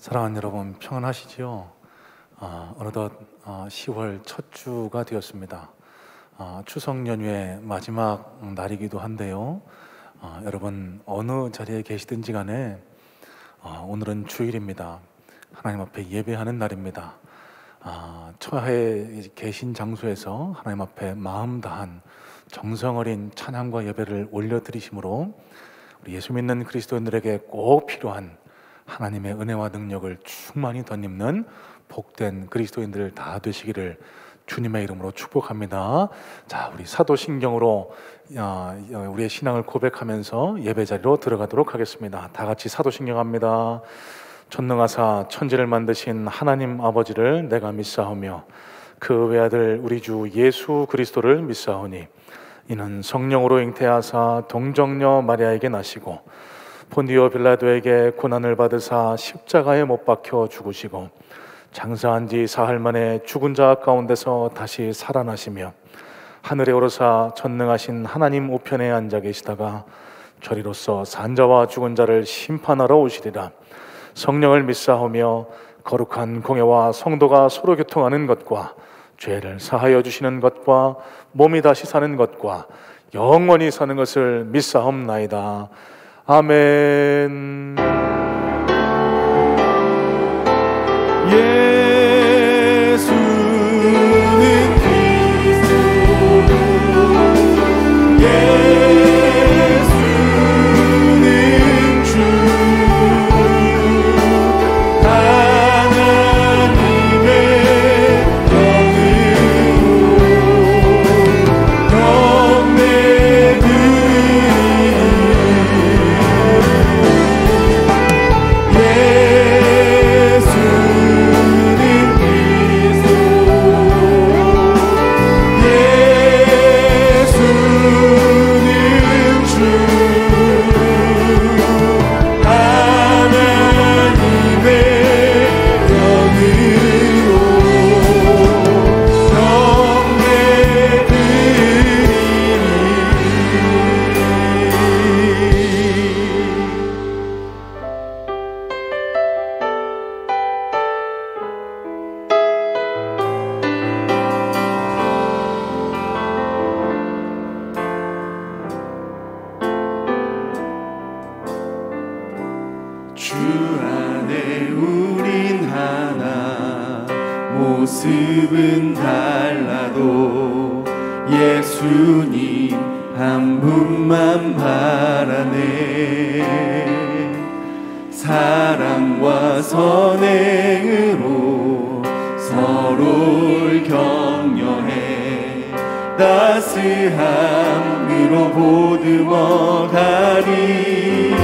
사랑하는 여러분, 평안하시지요? 어느덧 10월 첫 주가 되었습니다. 추석 연휴의 마지막 날이기도 한데요. 여러분 어느 자리에 계시든지 간에 오늘은 주일입니다. 하나님 앞에 예배하는 날입니다. 처해 계신 장소에서 하나님 앞에 마음 다한 정성 어린 찬양과 예배를 올려드리심으로 우리 예수 믿는 그리스도인들에게 꼭 필요한 하나님의 은혜와 능력을 충만히 덧입는 복된 그리스도인들 다 되시기를 주님의 이름으로 축복합니다. 자, 우리 사도신경으로 우리의 신앙을 고백하면서 예배 자리로 들어가도록 하겠습니다. 다 같이 사도신경 합니다. 전능하사 천지를 만드신 하나님 아버지를 내가 믿사오며 그 외아들 우리 주 예수 그리스도를 믿사오니 이는 성령으로 잉태하사 동정녀 마리아에게 나시고 본디오 빌라도에게 고난을 받으사 십자가에 못 박혀 죽으시고 장사한 지 사흘 만에 죽은 자 가운데서 다시 살아나시며 하늘에 오르사 전능하신 하나님 우편에 앉아 계시다가 저리로서 산자와 죽은 자를 심판하러 오시리라. 성령을 믿사오며 거룩한 공회와 성도가 서로 교통하는 것과 죄를 사하여 주시는 것과 몸이 다시 사는 것과 영원히 사는 것을 믿사옵나이다. 아멘. 예수는 그리스도, 예수는 주, 하나님의 영으로 주 안에 우린 하나, 모습은 달라도 예수님 한 분만 바라네. 사랑과 선행으로 서로를 격려해 따스함으로 보듬어 가리.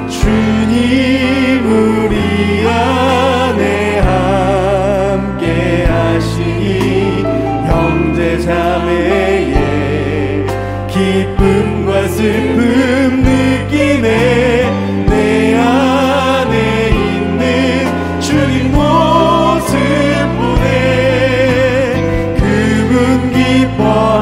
주님 우리 안에 함께 하시니 형제 자매의 기쁨과 슬픔 느끼네. 내 안에 있는 주님 모습 보네. 그분 기뻐하시네.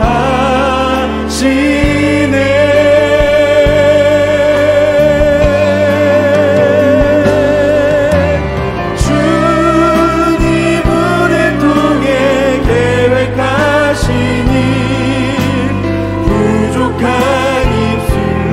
부족한 입술로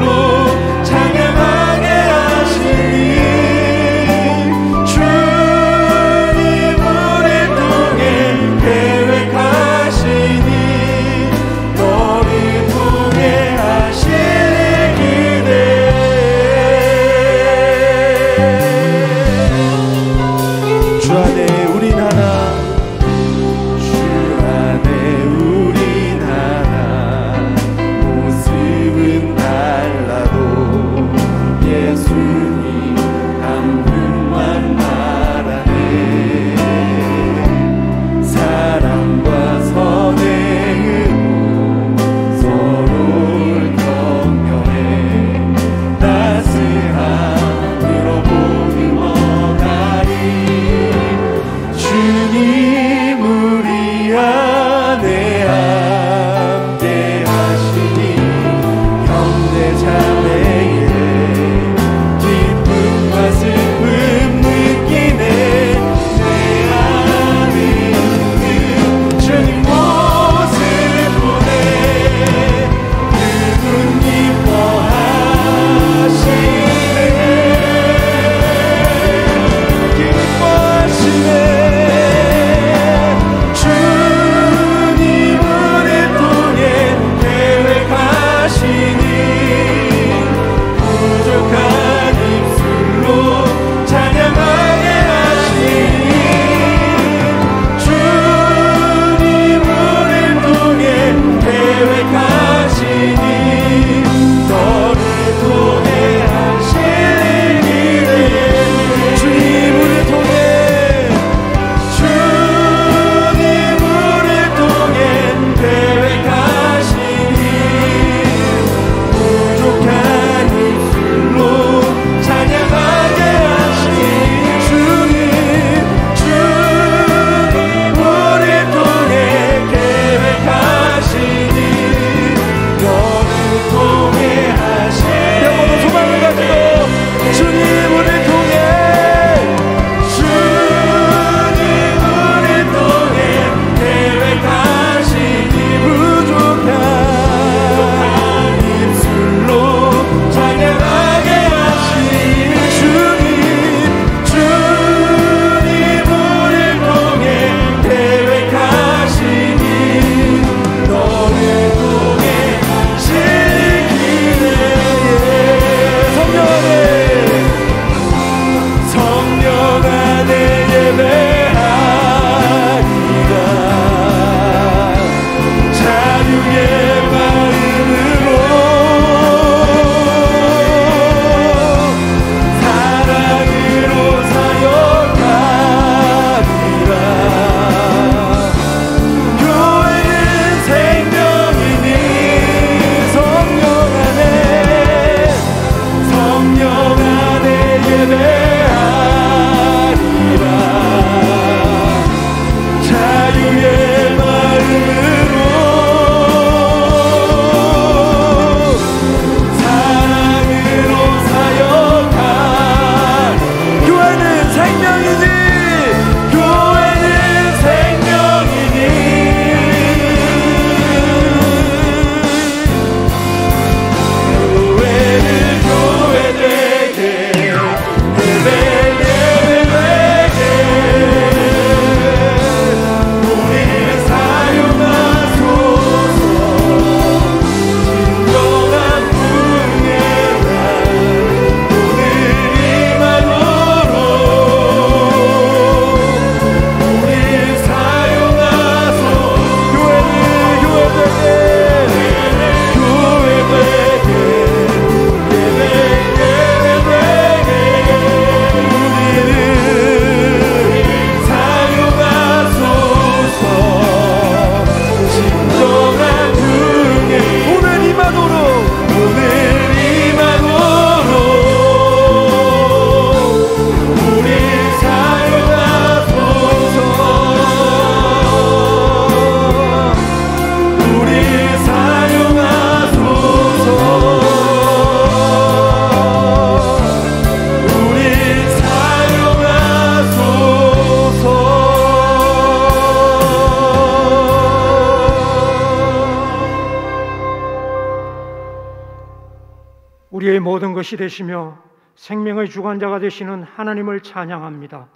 우리의 모든 것이 되시며 생명의 주관자가 되시는 하나님을 찬양합니다.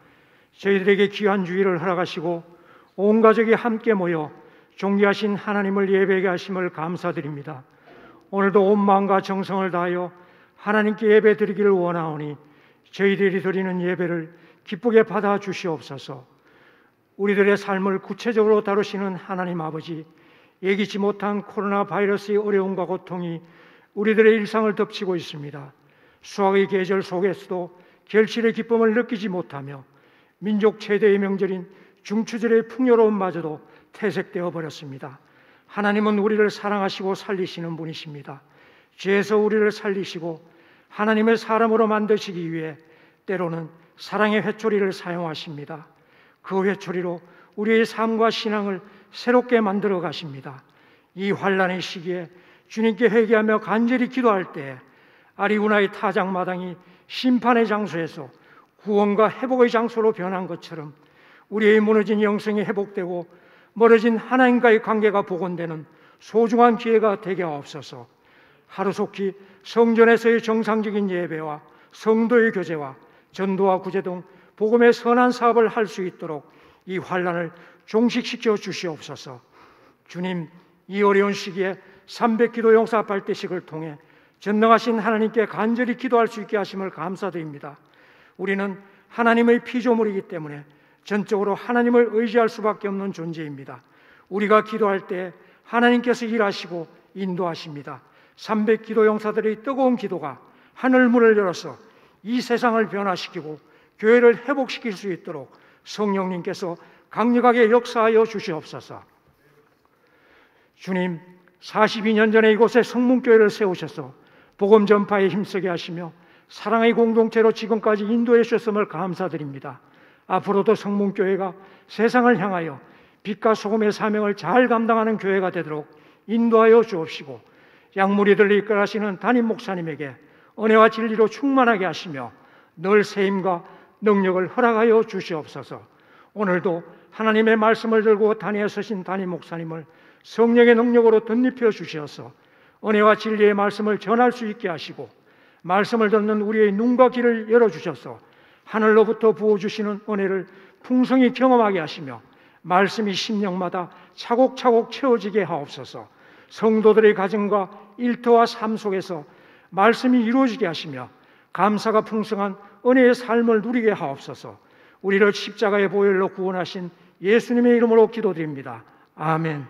저희들에게 귀한 주일을 허락하시고 온 가족이 함께 모여 존귀하신 하나님을 예배하게 하심을 감사드립니다. 오늘도 온 마음과 정성을 다하여 하나님께 예배 드리기를 원하오니 저희들이 드리는 예배를 기쁘게 받아 주시옵소서. 우리들의 삶을 구체적으로 다루시는 하나님 아버지, 예기치 못한 코로나 바이러스의 어려움과 고통이 우리들의 일상을 덮치고 있습니다. 수학의 계절 속에서도 결실의 기쁨을 느끼지 못하며 민족 최대의 명절인 중추절의 풍요로움마저도 퇴색되어 버렸습니다. 하나님은 우리를 사랑하시고 살리시는 분이십니다. 죄에서 우리를 살리시고 하나님의 사람으로 만드시기 위해 때로는 사랑의 회초리를 사용하십니다. 그 회초리로 우리의 삶과 신앙을 새롭게 만들어 가십니다. 이 환난의 시기에 주님께 회개하며 간절히 기도할 때 아리우나의 타작마당이 심판의 장소에서 구원과 회복의 장소로 변한 것처럼 우리의 무너진 영성이 회복되고 멀어진 하나님과의 관계가 복원되는 소중한 기회가 되게 하옵소서. 하루속히 성전에서의 정상적인 예배와 성도의 교제와 전도와 구제 등 복음의 선한 사업을 할 수 있도록 이 환난을 종식시켜 주시옵소서. 주님, 이 어려운 시기에 300기도 용사 발대식을 통해 전능하신 하나님께 간절히 기도할 수 있게 하심을 감사드립니다. 우리는 하나님의 피조물이기 때문에 전적으로 하나님을 의지할 수밖에 없는 존재입니다. 우리가 기도할 때 하나님께서 일하시고 인도하십니다. 300기도 용사들의 뜨거운 기도가 하늘문을 열어서 이 세상을 변화시키고 교회를 회복시킬 수 있도록 성령님께서 강력하게 역사하여 주시옵소서. 주님, 42년 전에 이곳에 성문교회를 세우셔서 복음 전파에 힘쓰게 하시며 사랑의 공동체로 지금까지 인도해 주셨음을 감사드립니다. 앞으로도 성문교회가 세상을 향하여 빛과 소금의 사명을 잘 감당하는 교회가 되도록 인도하여 주옵시고 양무리들을 이끌하시는 담임 목사님에게 은혜와 진리로 충만하게 하시며 늘 세임과 능력을 허락하여 주시옵소서. 오늘도 하나님의 말씀을 들고 단위에 서신 담임 목사님을 성령의 능력으로 덧입혀 주시어서 은혜와 진리의 말씀을 전할 수 있게 하시고 말씀을 듣는 우리의 눈과 귀를 열어주셔서 하늘로부터 부어주시는 은혜를 풍성히 경험하게 하시며 말씀이 심령마다 차곡차곡 채워지게 하옵소서. 성도들의 가정과 일터와 삶 속에서 말씀이 이루어지게 하시며 감사가 풍성한 은혜의 삶을 누리게 하옵소서. 우리를 십자가의 보혈로 구원하신 예수님의 이름으로 기도드립니다. 아멘.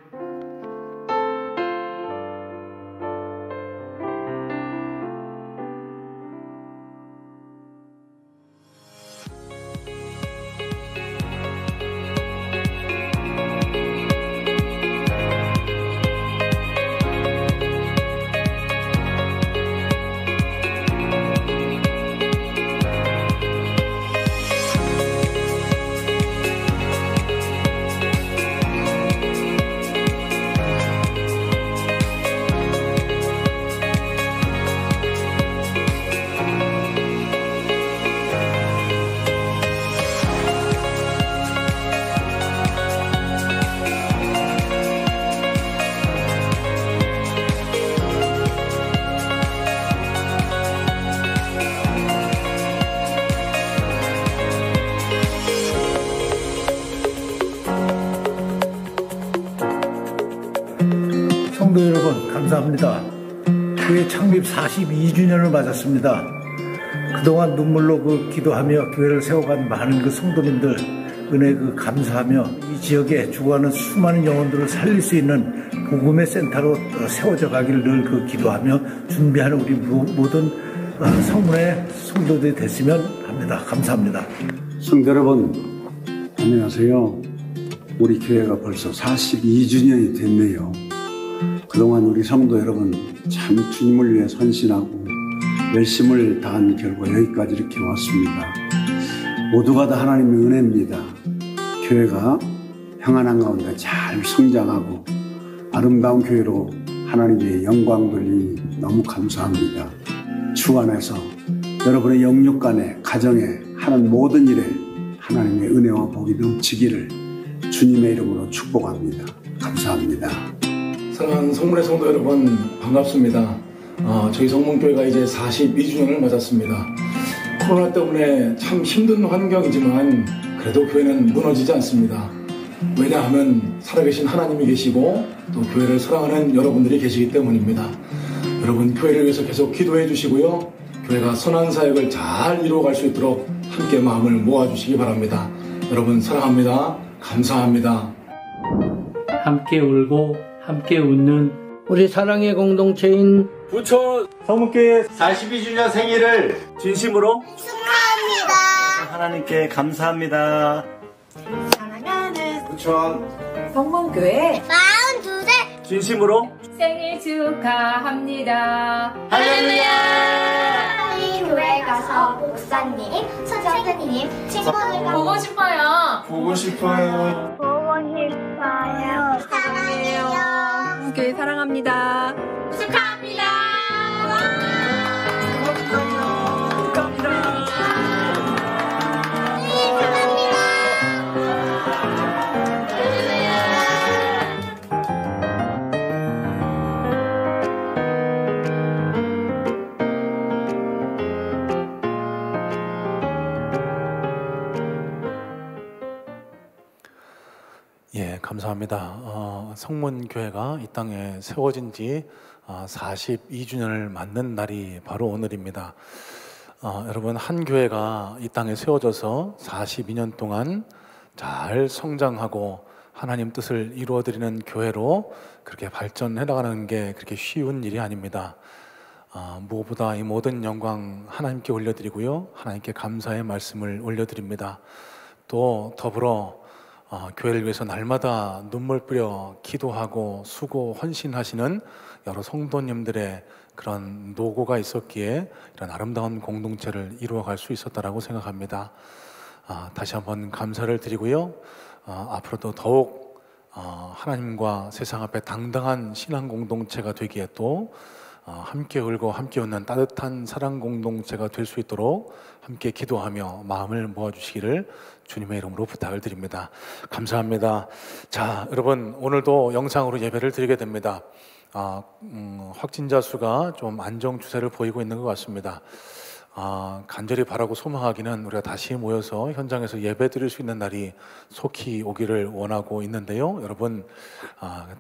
성도 여러분, 감사합니다. 교회 창립 42주년을 맞았습니다. 그동안 눈물로 기도하며 교회를 세워간 많은 성도님들 은혜 감사하며 이 지역에 죽어가는 수많은 영혼들을 살릴 수 있는 복음의 센터로 세워져 가기를 늘 기도하며 준비하는 우리 모든 성문의 성도들이 됐으면 합니다. 감사합니다. 성도 여러분, 안녕하세요. 우리 교회가 벌써 42주년이 됐네요. 그동안 우리 성도 여러분 참 주님을 위해 헌신하고 열심을 다한 결과 여기까지 이렇게 왔습니다. 모두가 다 하나님의 은혜입니다. 교회가 평안한 가운데 잘 성장하고 아름다운 교회로 하나님의 영광 돌리니 너무 감사합니다. 주 안에서 여러분의 영육 간에 가정에 하는 모든 일에 하나님의 은혜와 복이 넘치기를 주님의 이름으로 축복합니다. 감사합니다. 사랑하는 성문의 성도 여러분, 반갑습니다. 저희 성문교회가 이제 42주년을 맞았습니다. 코로나 때문에 참 힘든 환경이지만 그래도 교회는 무너지지 않습니다. 왜냐하면 살아계신 하나님이 계시고 또 교회를 사랑하는 여러분들이 계시기 때문입니다. 여러분 교회를 위해서 계속 기도해 주시고요. 교회가 선한 사역을 잘 이루어갈 수 있도록 함께 마음을 모아주시기 바랍니다. 여러분 사랑합니다. 감사합니다. 함께 울고 함께 웃는 우리 사랑의 공동체인 부천 성문교회 42주년 생일을 진심으로 축하합니다. 하나님께 감사합니다. 사랑하는 부천 성문교회 42세 진심으로 생일 축하합니다. 할렐루야. 저희 교회 가서 목사님, 선생님, 친구들과 보고 싶어요. 보고 싶어요. 사랑해요. 교회 사랑합니다. 축하합니다. 예, 감사합니다. 성문교회가 이 땅에 세워진 지 42주년을 맞는 날이 바로 오늘입니다. 여러분, 한 교회가 이 땅에 세워져서 42년 동안 잘 성장하고 하나님 뜻을 이루어드리는 교회로 그렇게 발전해 나가는 게 그렇게 쉬운 일이 아닙니다. 무엇보다 이 모든 영광 하나님께 올려드리고요. 하나님께 감사의 말씀을 올려드립니다. 또 더불어 교회를 위해서 날마다 눈물 뿌려 기도하고 수고 헌신하시는 여러 성도님들의 그런 노고가 있었기에 이런 아름다운 공동체를 이루어갈 수 있었다라고 생각합니다. 다시 한번 감사를 드리고요. 앞으로도 더욱 하나님과 세상 앞에 당당한 신앙 공동체가 되기에 또 함께 울고 함께 웃는 따뜻한 사랑 공동체가 될 수 있도록 함께 기도하며 마음을 모아주시기를 주님의 이름으로 부탁을 드립니다. 감사합니다. 자, 여러분, 오늘도 영상으로 예배를 드리게 됩니다. 확진자 수가 좀 안정 추세를 보이고 있는 것 같습니다. 간절히 바라고 소망하기는 우리가 다시 모여서 현장에서 예배 드릴 수 있는 날이 속히 오기를 원하고 있는데요. 여러분,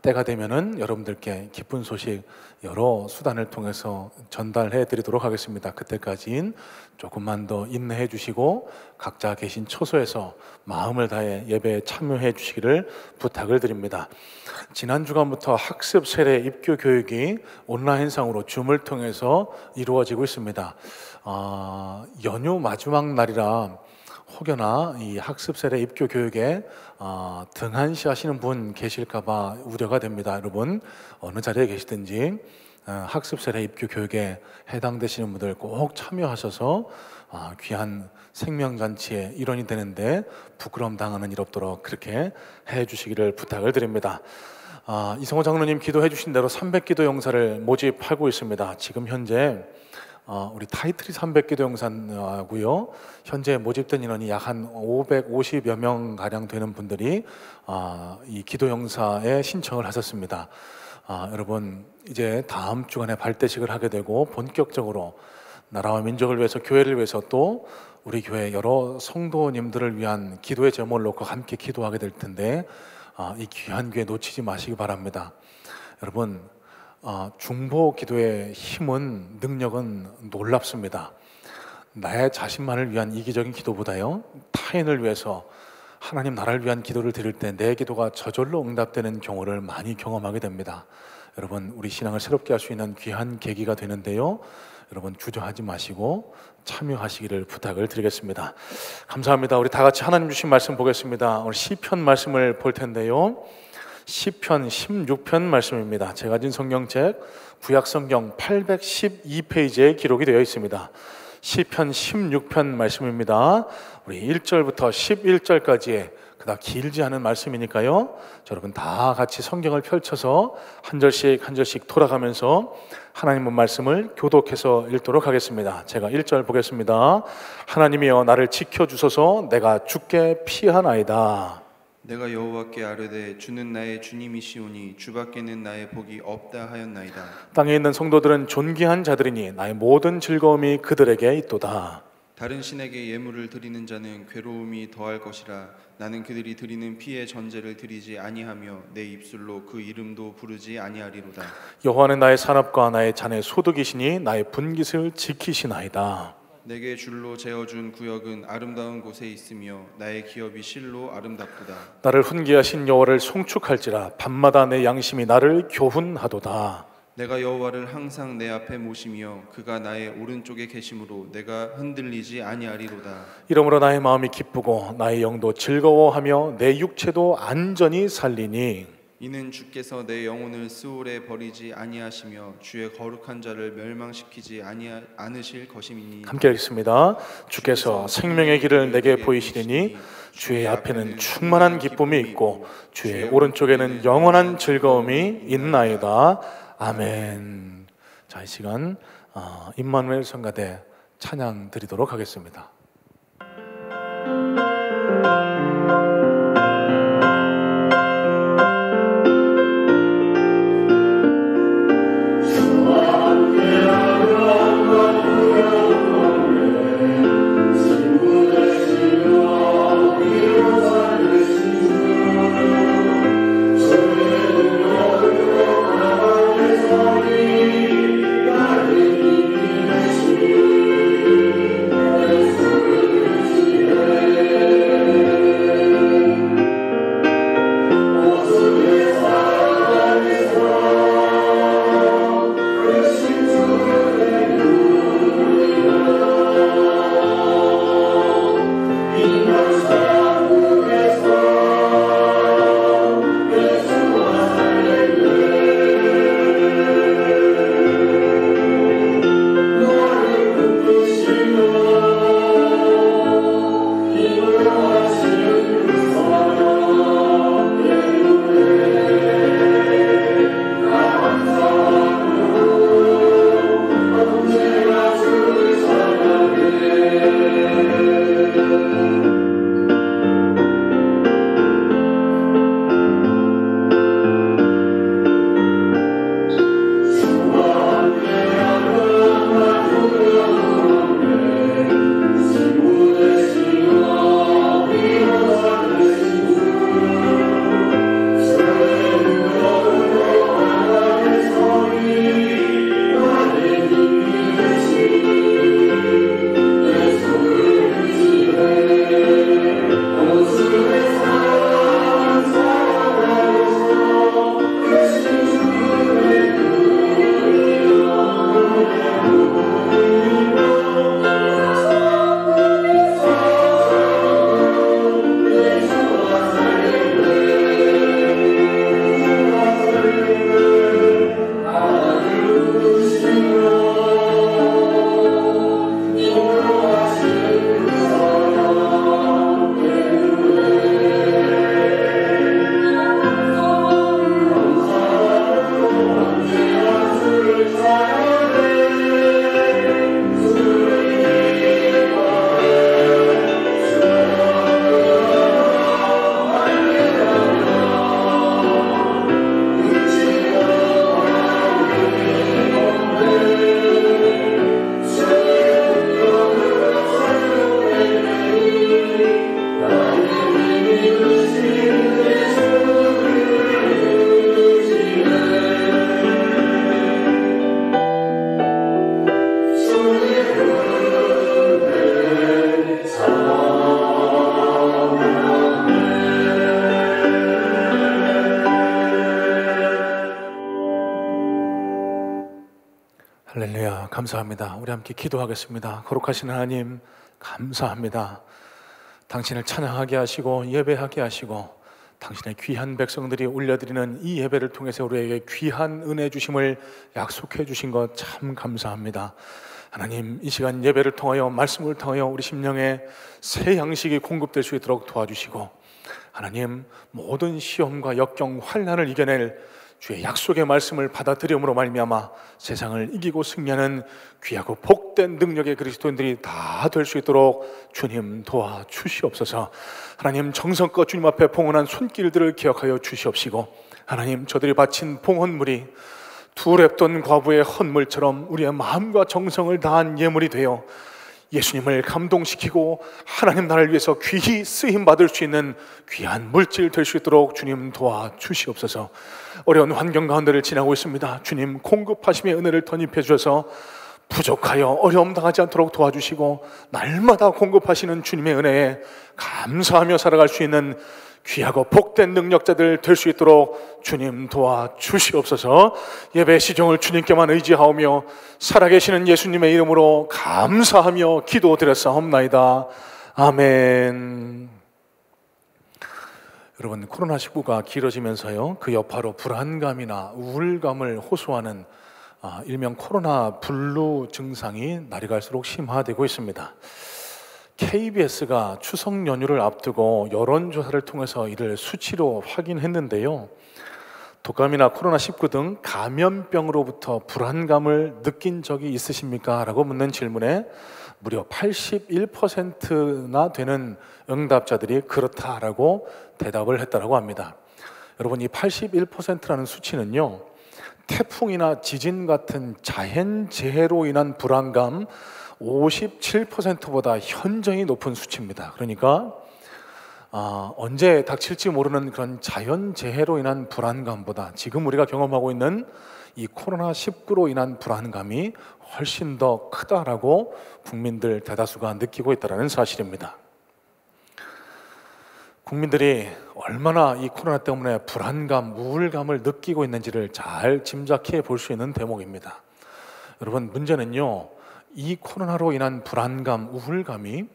때가 되면은 여러분들께 기쁜 소식 여러 수단을 통해서 전달해 드리도록 하겠습니다. 그때까지는 조금만 더 인내해 주시고 각자 계신 처소에서 마음을 다해 예배에 참여해 주시기를 부탁을 드립니다. 지난 주간부터 학습 세례 입교 교육이 온라인상으로 줌을 통해서 이루어지고 있습니다. 연휴 마지막 날이라 혹여나 이 학습 세례 입교 교육에 등한시 하시는 분 계실까봐 우려가 됩니다. 여러분, 어느 자리에 계시든지 학습 세례 입교 교육에 해당되시는 분들 꼭 참여하셔서 귀한 생명잔치의 일원이 되는데 부끄러움 당하는 일 없도록 그렇게 해주시기를 부탁을 드립니다. 이성호 장로님 기도해 주신 대로 300기도 용사를 모집하고 있습니다. 지금 현재 우리 타이틀이 300기도 용사고요. 현재 모집된 인원이 약 한 550여 명 가량 되는 분들이 이 기도 용사에 신청을 하셨습니다. 여러분, 이제 다음 주간에 발대식을 하게 되고 본격적으로 나라와 민족을 위해서, 교회를 위해서, 또 우리 교회 여러 성도님들을 위한 기도의 제목을 놓고 함께 기도하게 될 텐데 이 귀한 기회 놓치지 마시기 바랍니다. 여러분, 중보 기도의 힘은, 능력은 놀랍습니다. 나의 자신만을 위한 이기적인 기도보다요, 타인을 위해서 하나님 나라를 위한 기도를 드릴 때 내 기도가 저절로 응답되는 경우를 많이 경험하게 됩니다. 여러분, 우리 신앙을 새롭게 할 수 있는 귀한 계기가 되는데요, 여러분 주저하지 마시고 참여하시기를 부탁을 드리겠습니다. 감사합니다. 우리 다 같이 하나님 주신 말씀 보겠습니다. 오늘 시편 말씀을 볼 텐데요, 시편 16편 말씀입니다. 제가 가진 성경책 구약성경 812페이지에 기록이 되어 있습니다. 시편 16편 말씀입니다. 우리 1절부터 11절까지의 그다음 길지 않은 말씀이니까요, 여러분 다 같이 성경을 펼쳐서 한 절씩 한 절씩 돌아가면서 하나님의 말씀을 교독해서 읽도록 하겠습니다. 제가 1절 보겠습니다. 하나님이여 나를 지켜주소서, 내가 죽게 피하나이다. 내가 여호와께 아뢰되 주는 나의 주님이시오니 주밖에는 나의 복이 없다 하였나이다. 땅에 있는 성도들은 존귀한 자들이니 나의 모든 즐거움이 그들에게 있도다. 다른 신에게 예물을 드리는 자는 괴로움이 더할 것이라. 나는 그들이 드리는 피의 전제를 드리지 아니하며 내 입술로 그 이름도 부르지 아니하리로다. 여호와는 나의 산업과 나의 잔의 소득이시니 나의 분깃을 지키시나이다. 내게 줄로 재어준 구역은 아름다운 곳에 있으며 나의 기업이 실로 아름답도다. 나를 훈계하신 여호와를 송축할지라 밤마다 내 양심이 나를 교훈하도다. 내가 여호와를 항상 내 앞에 모시며 그가 나의 오른쪽에 계심으로 내가 흔들리지 아니하리로다. 이러므로 나의 마음이 기쁘고 나의 영도 즐거워하며 내 육체도 안전히 살리니 이는 주께서 내 영혼을 스올에 버리지 아니하시며 주의 거룩한 자를 멸망시키지 않으실 것임이니. 함께 읽습니다. 주께서 생명의 길을 내게 보이시리니 주의 앞에는 충만한 기쁨이 있고 주의 오른쪽에는 영원한 즐거움이 있나이다. 아멘. 자, 이 시간 임마누엘 성가대 찬양 드리도록 하겠습니다. 할렐루야, 감사합니다. 우리 함께 기도하겠습니다. 거룩하신 하나님, 감사합니다. 당신을 찬양하게 하시고 예배하게 하시고 당신의 귀한 백성들이 올려드리는 이 예배를 통해서 우리에게 귀한 은혜 주심을 약속해 주신 것 참 감사합니다. 하나님, 이 시간 예배를 통하여 말씀을 통하여 우리 심령에 새 양식이 공급될 수 있도록 도와주시고, 하나님, 모든 시험과 역경, 환난을 이겨낼 주의 약속의 말씀을 받아들임으로 말미암아 세상을 이기고 승리하는 귀하고 복된 능력의 그리스도인들이 다 될 수 있도록 주님 도와주시옵소서. 하나님, 정성껏 주님 앞에 봉헌한 손길들을 기억하여 주시옵시고, 하나님, 저들이 바친 봉헌물이 두 랩돈 과부의 헌물처럼 우리의 마음과 정성을 다한 예물이 되어 예수님을 감동시키고 하나님 나라를 위해서 귀히 쓰임받을 수 있는 귀한 물질 될 수 있도록 주님 도와주시옵소서. 어려운 환경 가운데를 지나고 있습니다. 주님, 공급하심의 은혜를 덧입혀 주셔서 부족하여 어려움 당하지 않도록 도와주시고, 날마다 공급하시는 주님의 은혜에 감사하며 살아갈 수 있는 귀하고 복된 능력자들 될 수 있도록 주님 도와주시옵소서. 예배 시종을 주님께만 의지하오며 살아계시는 예수님의 이름으로 감사하며 기도드렸사옵나이다. 아멘. 여러분, 코로나19가 길어지면서요, 그 여파로 불안감이나 우울감을 호소하는 일명 코로나 블루 증상이 날이 갈수록 심화되고 있습니다. KBS가 추석 연휴를 앞두고 여론조사를 통해서 이를 수치로 확인했는데요, 독감이나 코로나19 등 감염병으로부터 불안감을 느낀 적이 있으십니까? 라고 묻는 질문에 무려 81%나 되는 응답자들이 그렇다라고 대답을 했다고 합니다. 여러분, 이 81%라는 수치는요, 태풍이나 지진 같은 자연재해로 인한 불안감 57%보다 현저히 높은 수치입니다. 그러니까 언제 닥칠지 모르는 그런 자연재해로 인한 불안감보다 지금 우리가 경험하고 있는 이 코로나19로 인한 불안감이 훨씬 더 크다라고 국민들 대다수가 느끼고 있다는 사실입니다. 국민들이 얼마나 이 코로나 때문에 불안감, 우울감을 느끼고 있는지를 잘 짐작해 볼 수 있는 대목입니다. 여러분, 문제는요, 이 코로나로 인한 불안감, 우울감이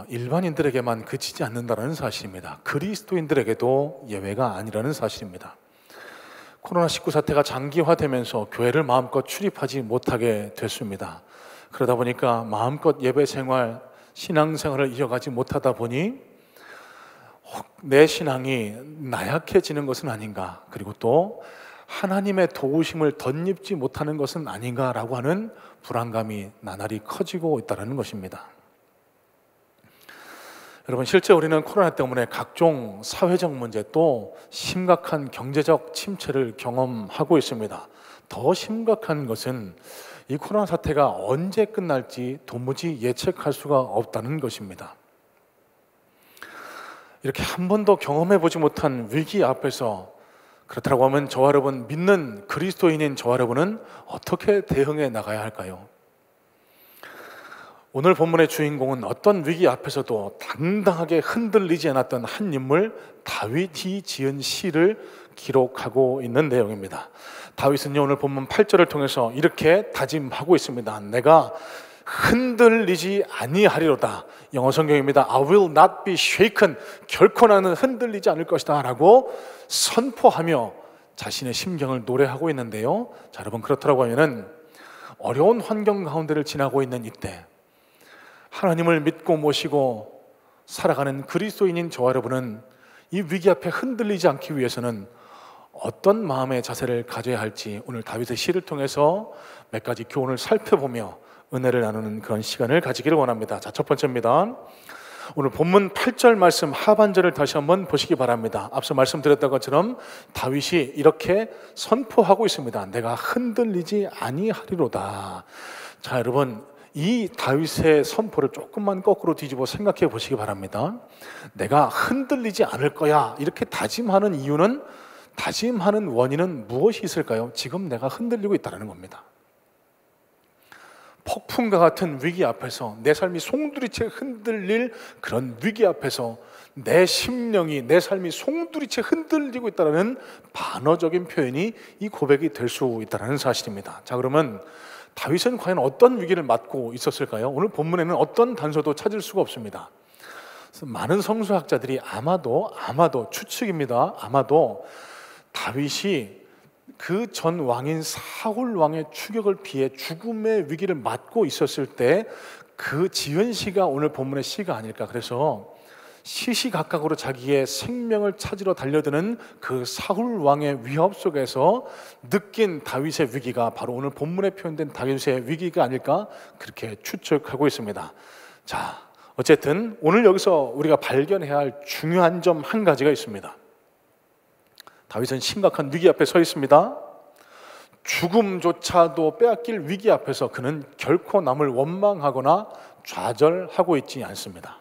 일반인들에게만 그치지 않는다는 사실입니다. 그리스도인들에게도 예외가 아니라는 사실입니다. 코로나19 사태가 장기화되면서 교회를 마음껏 출입하지 못하게 됐습니다. 그러다 보니까 마음껏 예배생활, 신앙생활을 이어가지 못하다 보니 내 신앙이 나약해지는 것은 아닌가, 그리고 또 하나님의 도우심을 덧입지 못하는 것은 아닌가라고 하는 불안감이 나날이 커지고 있다는 것입니다. 여러분, 실제 우리는 코로나 때문에 각종 사회적 문제, 또 심각한 경제적 침체를 경험하고 있습니다. 더 심각한 것은 이 코로나 사태가 언제 끝날지 도무지 예측할 수가 없다는 것입니다. 이렇게 한 번도 경험해보지 못한 위기 앞에서, 그렇다고 하면 저와 여러분, 믿는 그리스도인인 저와 여러분은 어떻게 대응해 나가야 할까요? 오늘 본문의 주인공은 어떤 위기 앞에서도 당당하게 흔들리지 않았던 한 인물, 다윗이 지은 시를 기록하고 있는 내용입니다. 다윗은요, 오늘 본문 8절을 통해서 이렇게 다짐하고 있습니다. 내가 흔들리지 아니하리로다. 영어 성경입니다. I will not be shaken. 결코 나는 흔들리지 않을 것이다 라고 선포하며 자신의 심경을 노래하고 있는데요, 자, 여러분, 그렇다고 하면은 어려운 환경 가운데를 지나고 있는 이때 하나님을 믿고 모시고 살아가는 그리스도인인 저와 여러분은 이 위기 앞에 흔들리지 않기 위해서는 어떤 마음의 자세를 가져야 할지 오늘 다윗의 시를 통해서 몇 가지 교훈을 살펴보며 은혜를 나누는 그런 시간을 가지기를 원합니다. 자, 첫 번째입니다. 오늘 본문 8절 말씀 하반절을 다시 한번 보시기 바랍니다. 앞서 말씀드렸던 것처럼 다윗이 이렇게 선포하고 있습니다. 내가 흔들리지 아니하리로다. 자, 여러분, 이 다윗의 선포를 조금만 거꾸로 뒤집어 생각해 보시기 바랍니다. 내가 흔들리지 않을 거야, 이렇게 다짐하는 이유는, 다짐하는 원인은 무엇이 있을까요? 지금 내가 흔들리고 있다는 겁니다. 폭풍과 같은 위기 앞에서 내 삶이 송두리째 흔들릴 그런 위기 앞에서 내 심령이, 내 삶이 송두리째 흔들리고 있다는 반어적인 표현이 이 고백이 될 수 있다는 사실입니다. 자, 그러면 다윗은 과연 어떤 위기를 맞고 있었을까요? 오늘 본문에는 어떤 단서도 찾을 수가 없습니다. 그래서 많은 성서학자들이 아마도 추측입니다. 아마도 다윗이 그 전 왕인 사울 왕의 추격을 피해 죽음의 위기를 맞고 있었을 때 그 지은 시가 오늘 본문의 시가 아닐까. 그래서 시시각각으로 자기의 생명을 찾으러 달려드는 그 사울 왕의 위협 속에서 느낀 다윗의 위기가 바로 오늘 본문에 표현된 다윗의 위기가 아닐까 그렇게 추측하고 있습니다. 자, 어쨌든 오늘 여기서 우리가 발견해야 할 중요한 점 한 가지가 있습니다. 다윗은 심각한 위기 앞에 서 있습니다. 죽음조차도 빼앗길 위기 앞에서 그는 결코 남을 원망하거나 좌절하고 있지 않습니다.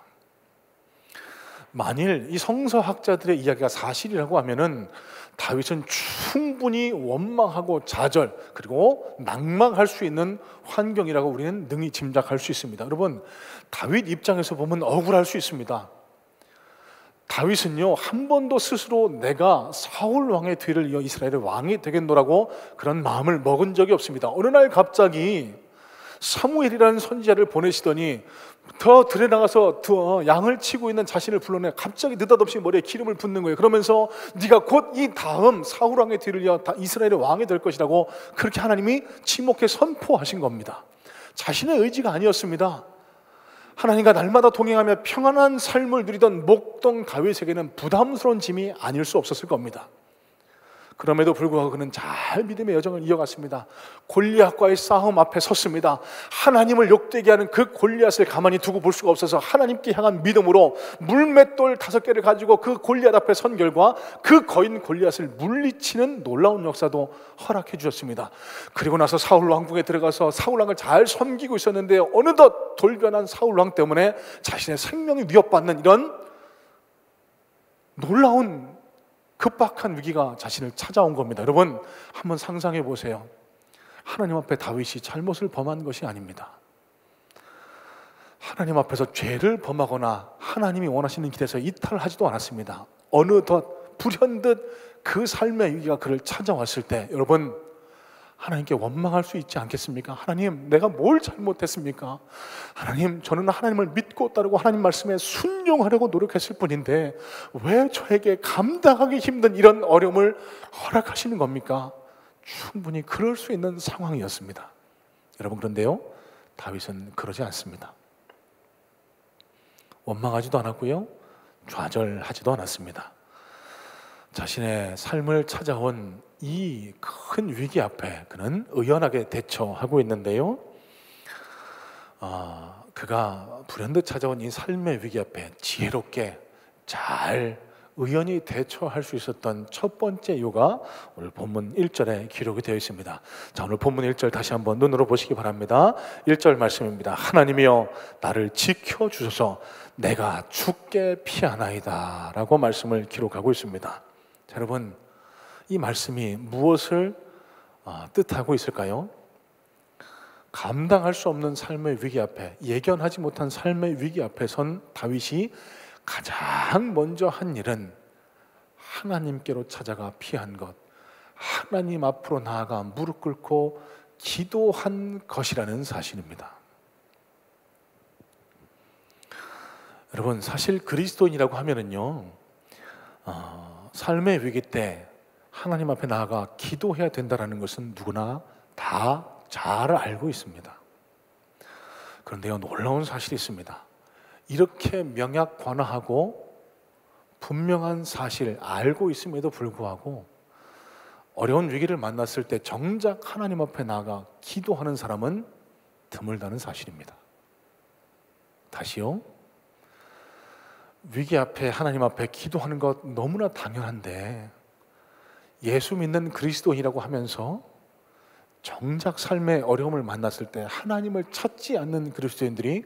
만일 이 성서학자들의 이야기가 사실이라고 하면은 다윗은 충분히 원망하고 좌절 그리고 낙망할 수 있는 환경이라고 우리는 능히 짐작할 수 있습니다. 여러분, 다윗 입장에서 보면 억울할 수 있습니다. 다윗은요, 한 번도 스스로 내가 사울 왕의 뒤를 이어 이스라엘의 왕이 되겠노라고 그런 마음을 먹은 적이 없습니다. 어느 날 갑자기 사무엘이라는 선지자를 보내시더니 더 들에 나가서 양을 치고 있는 자신을 불러내 갑자기 느닷없이 머리에 기름을 붓는 거예요. 그러면서 네가 곧 이 다음 사울 왕의 뒤를 이어 이스라엘의 왕이 될 것이라고 그렇게 하나님이 지목해 선포하신 겁니다. 자신의 의지가 아니었습니다. 하나님과 날마다 동행하며 평안한 삶을 누리던 목동 다윗에게는 부담스러운 짐이 아닐 수 없었을 겁니다. 그럼에도 불구하고 그는 잘 믿음의 여정을 이어갔습니다. 골리앗과의 싸움 앞에 섰습니다. 하나님을 욕되게 하는 그 골리앗을 가만히 두고 볼 수가 없어서 하나님께 향한 믿음으로 물맷돌 5개를 가지고 그 골리앗 앞에 선 결과 그 거인 골리앗을 물리치는 놀라운 역사도 허락해 주셨습니다. 그리고 나서 사울 왕궁에 들어가서 사울 왕을 잘 섬기고 있었는데 어느덧 돌변한 사울 왕 때문에 자신의 생명이 위협받는 이런 놀라운 급박한 위기가 자신을 찾아온 겁니다. 여러분, 한번 상상해 보세요. 하나님 앞에 다윗이 잘못을 범한 것이 아닙니다. 하나님 앞에서 죄를 범하거나 하나님이 원하시는 길에서 이탈하지도 않았습니다. 어느덧 불현듯 그 삶의 위기가 그를 찾아왔을 때 여러분, 하나님께 원망할 수 있지 않겠습니까? 하나님, 내가 뭘 잘못했습니까? 하나님, 저는 하나님을 믿고 따르고 하나님 말씀에 순종하려고 노력했을 뿐인데 왜 저에게 감당하기 힘든 이런 어려움을 허락하시는 겁니까? 충분히 그럴 수 있는 상황이었습니다. 여러분, 그런데요, 다윗은 그러지 않습니다. 원망하지도 않았고요, 좌절하지도 않았습니다. 자신의 삶을 찾아온 이 큰 위기 앞에 그는 의연하게 대처하고 있는데요, 그가 불현듯 찾아온 이 삶의 위기 앞에 지혜롭게 잘 의연히 대처할 수 있었던 첫 번째 이유가 오늘 본문 1절에 기록이 되어 있습니다. 자, 오늘 본문 1절 다시 한번 눈으로 보시기 바랍니다. 1절 말씀입니다. 하나님이여 나를 지켜주소서 내가 죽게 피하나이다 라고 말씀을 기록하고 있습니다. 자, 여러분, 이 말씀이 무엇을 뜻하고 있을까요? 감당할 수 없는 삶의 위기 앞에, 예견하지 못한 삶의 위기 앞에 선 다윗이 가장 먼저 한 일은 하나님께로 찾아가 피한 것, 하나님 앞으로 나아가 무릎 꿇고 기도한 것이라는 사실입니다. 여러분, 사실 그리스도인이라고 하면은요, 삶의 위기 때 하나님 앞에 나아가 기도해야 된다는 것은 누구나 다 잘 알고 있습니다. 그런데요, 놀라운 사실이 있습니다. 이렇게 명약관화하고 분명한 사실 알고 있음에도 불구하고 어려운 위기를 만났을 때 정작 하나님 앞에 나아가 기도하는 사람은 드물다는 사실입니다. 다시요, 위기 앞에 하나님 앞에 기도하는 것 너무나 당연한데 예수 믿는 그리스도인이라고 하면서 정작 삶의 어려움을 만났을 때 하나님을 찾지 않는 그리스도인들이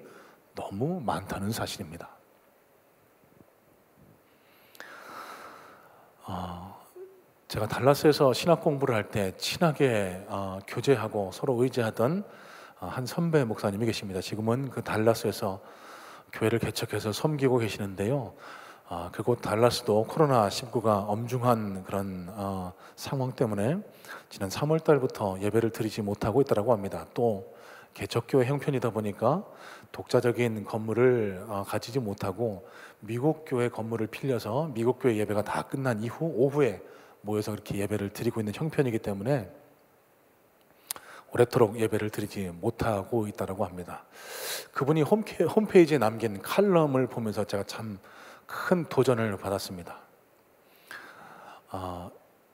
너무 많다는 사실입니다. 제가 달라스에서 신학 공부를 할 때 친하게 교제하고 서로 의지하던 한 선배 목사님이 계십니다. 지금은 그 달라스에서 교회를 개척해서 섬기고 계시는데요, 그곳 달라스도 코로나19가 엄중한 그런 상황 때문에 지난 3월 달부터 예배를 드리지 못하고 있다고 합니다. 또 개척교회 형편이다 보니까 독자적인 건물을 가지지 못하고 미국 교회 건물을 빌려서 미국 교회 예배가 다 끝난 이후 오후에 모여서 그렇게 예배를 드리고 있는 형편이기 때문에 오래도록 예배를 드리지 못하고 있다고 합니다. 그분이 홈페이지에 남긴 칼럼을 보면서 제가 참 큰 도전을 받았습니다.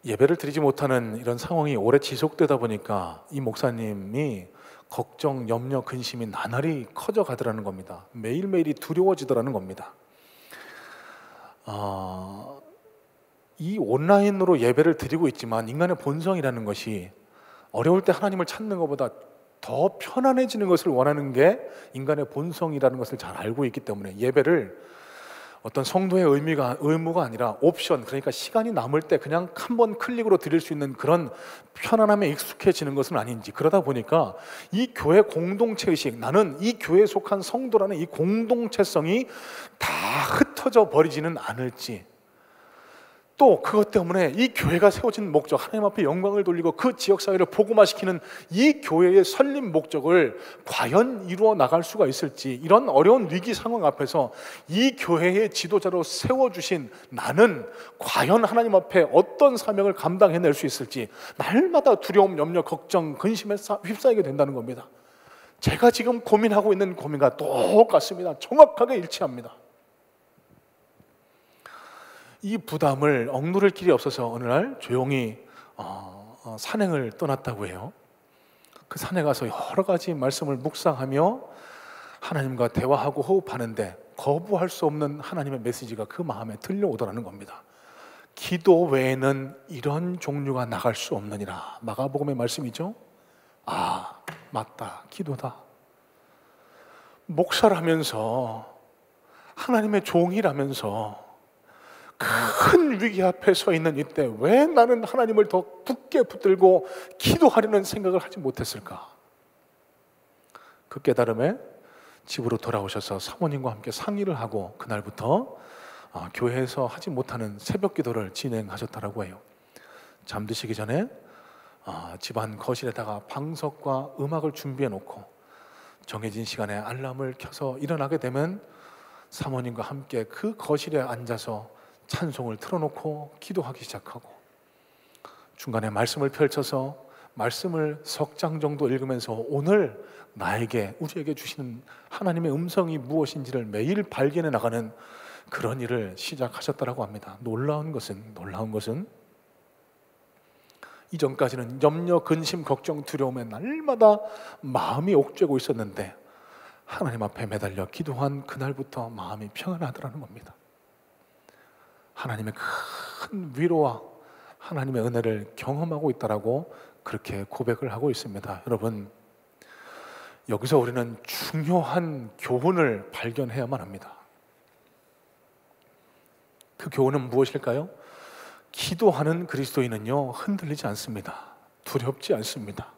예배를 드리지 못하는 이런 상황이 오래 지속되다 보니까 이 목사님이 걱정, 염려, 근심이 나날이 커져가더라는 겁니다. 매일매일이 두려워지더라는 겁니다. 이 온라인으로 예배를 드리고 있지만 인간의 본성이라는 것이 어려울 때 하나님을 찾는 것보다 더 편안해지는 것을 원하는 게 인간의 본성이라는 것을 잘 알고 있기 때문에 예배를 어떤 성도의 의무가 아니라 옵션, 그러니까 시간이 남을 때 그냥 한 번 클릭으로 드릴 수 있는 그런 편안함에 익숙해지는 것은 아닌지, 그러다 보니까 이 교회 공동체의식, 나는 이 교회에 속한 성도라는 이 공동체성이 다 흩어져 버리지는 않을지, 또 그것 때문에 이 교회가 세워진 목적, 하나님 앞에 영광을 돌리고 그 지역사회를 복음화시키는 이 교회의 설립 목적을 과연 이루어 나갈 수가 있을지, 이런 어려운 위기 상황 앞에서 이 교회의 지도자로 세워주신 나는 과연 하나님 앞에 어떤 사명을 감당해낼 수 있을지 날마다 두려움, 염려, 걱정, 근심에 휩싸이게 된다는 겁니다. 제가 지금 고민하고 있는 고민과 똑같습니다. 정확하게 일치합니다. 이 부담을 억누를 길이 없어서 어느 날 조용히 산행을 떠났다고 해요. 그 산에 가서 여러 가지 말씀을 묵상하며 하나님과 대화하고 호흡하는데 거부할 수 없는 하나님의 메시지가 그 마음에 들려오더라는 겁니다. 기도 외에는 이런 종류가 나갈 수 없느니라. 마가복음의 말씀이죠. 아, 맞다, 기도다. 목사를 하면서, 하나님의 종이라면서 큰 위기 앞에 서 있는 이때 왜 나는 하나님을 더 굳게 붙들고 기도하려는 생각을 하지 못했을까? 그 깨달음에 집으로 돌아오셔서 사모님과 함께 상의를 하고 그날부터 교회에서 하지 못하는 새벽 기도를 진행하셨다고 해요. 잠드시기 전에 집안 거실에다가 방석과 음악을 준비해 놓고 정해진 시간에 알람을 켜서 일어나게 되면 사모님과 함께 그 거실에 앉아서 찬송을 틀어놓고 기도하기 시작하고, 중간에 말씀을 펼쳐서 말씀을 석 장 정도 읽으면서 오늘 나에게, 우리에게 주시는 하나님의 음성이 무엇인지를 매일 발견해 나가는 그런 일을 시작하셨다고 합니다. 놀라운 것은 이전까지는 염려, 근심, 걱정, 두려움에 날마다 마음이 옥죄고 있었는데 하나님 앞에 매달려 기도한 그날부터 마음이 평안하더라는 겁니다. 하나님의 큰 위로와 하나님의 은혜를 경험하고 있다라고 그렇게 고백을 하고 있습니다. 여러분, 여기서 우리는 중요한 교훈을 발견해야만 합니다. 그 교훈은 무엇일까요? 기도하는 그리스도인은요, 흔들리지 않습니다. 두렵지 않습니다.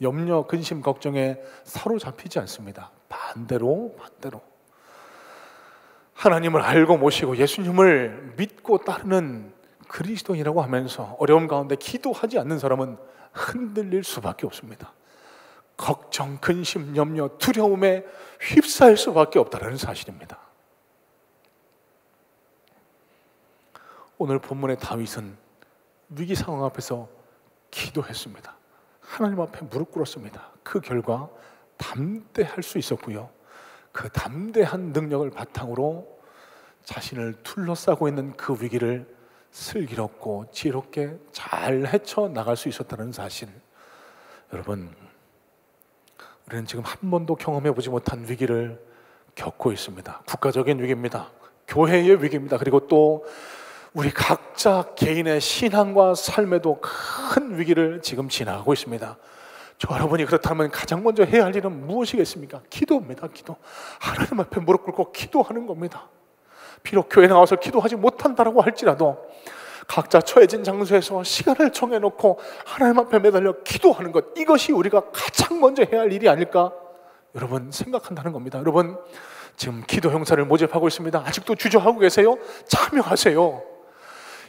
염려, 근심, 걱정에 사로잡히지 않습니다. 반대로 하나님을 알고 모시고 예수님을 믿고 따르는 그리스도인이라고 하면서 어려움 가운데 기도하지 않는 사람은 흔들릴 수밖에 없습니다. 걱정, 근심, 염려, 두려움에 휩싸일 수밖에 없다는 사실입니다. 오늘 본문의 다윗은 위기 상황 앞에서 기도했습니다. 하나님 앞에 무릎 꿇었습니다. 그 결과 담대할 수 있었고요, 그 담대한 능력을 바탕으로 자신을 둘러싸고 있는 그 위기를 슬기롭고 지혜롭게 잘 헤쳐나갈 수 있었다는 사실, 여러분, 우리는 지금 한 번도 경험해보지 못한 위기를 겪고 있습니다. 국가적인 위기입니다. 교회의 위기입니다. 그리고 또 우리 각자 개인의 신앙과 삶에도 큰 위기를 지금 지나가고 있습니다. 저 여러분이 그렇다면 가장 먼저 해야 할 일은 무엇이겠습니까? 기도입니다. 기도. 하나님 앞에 무릎 꿇고 기도하는 겁니다. 비록 교회 나와서 기도하지 못한다라고 할지라도 각자 처해진 장소에서 시간을 정해놓고 하나님 앞에 매달려 기도하는 것, 이것이 우리가 가장 먼저 해야 할 일이 아닐까 여러분 생각한다는 겁니다. 여러분, 지금 기도 형사를 모집하고 있습니다. 아직도 주저하고 계세요? 참여하세요.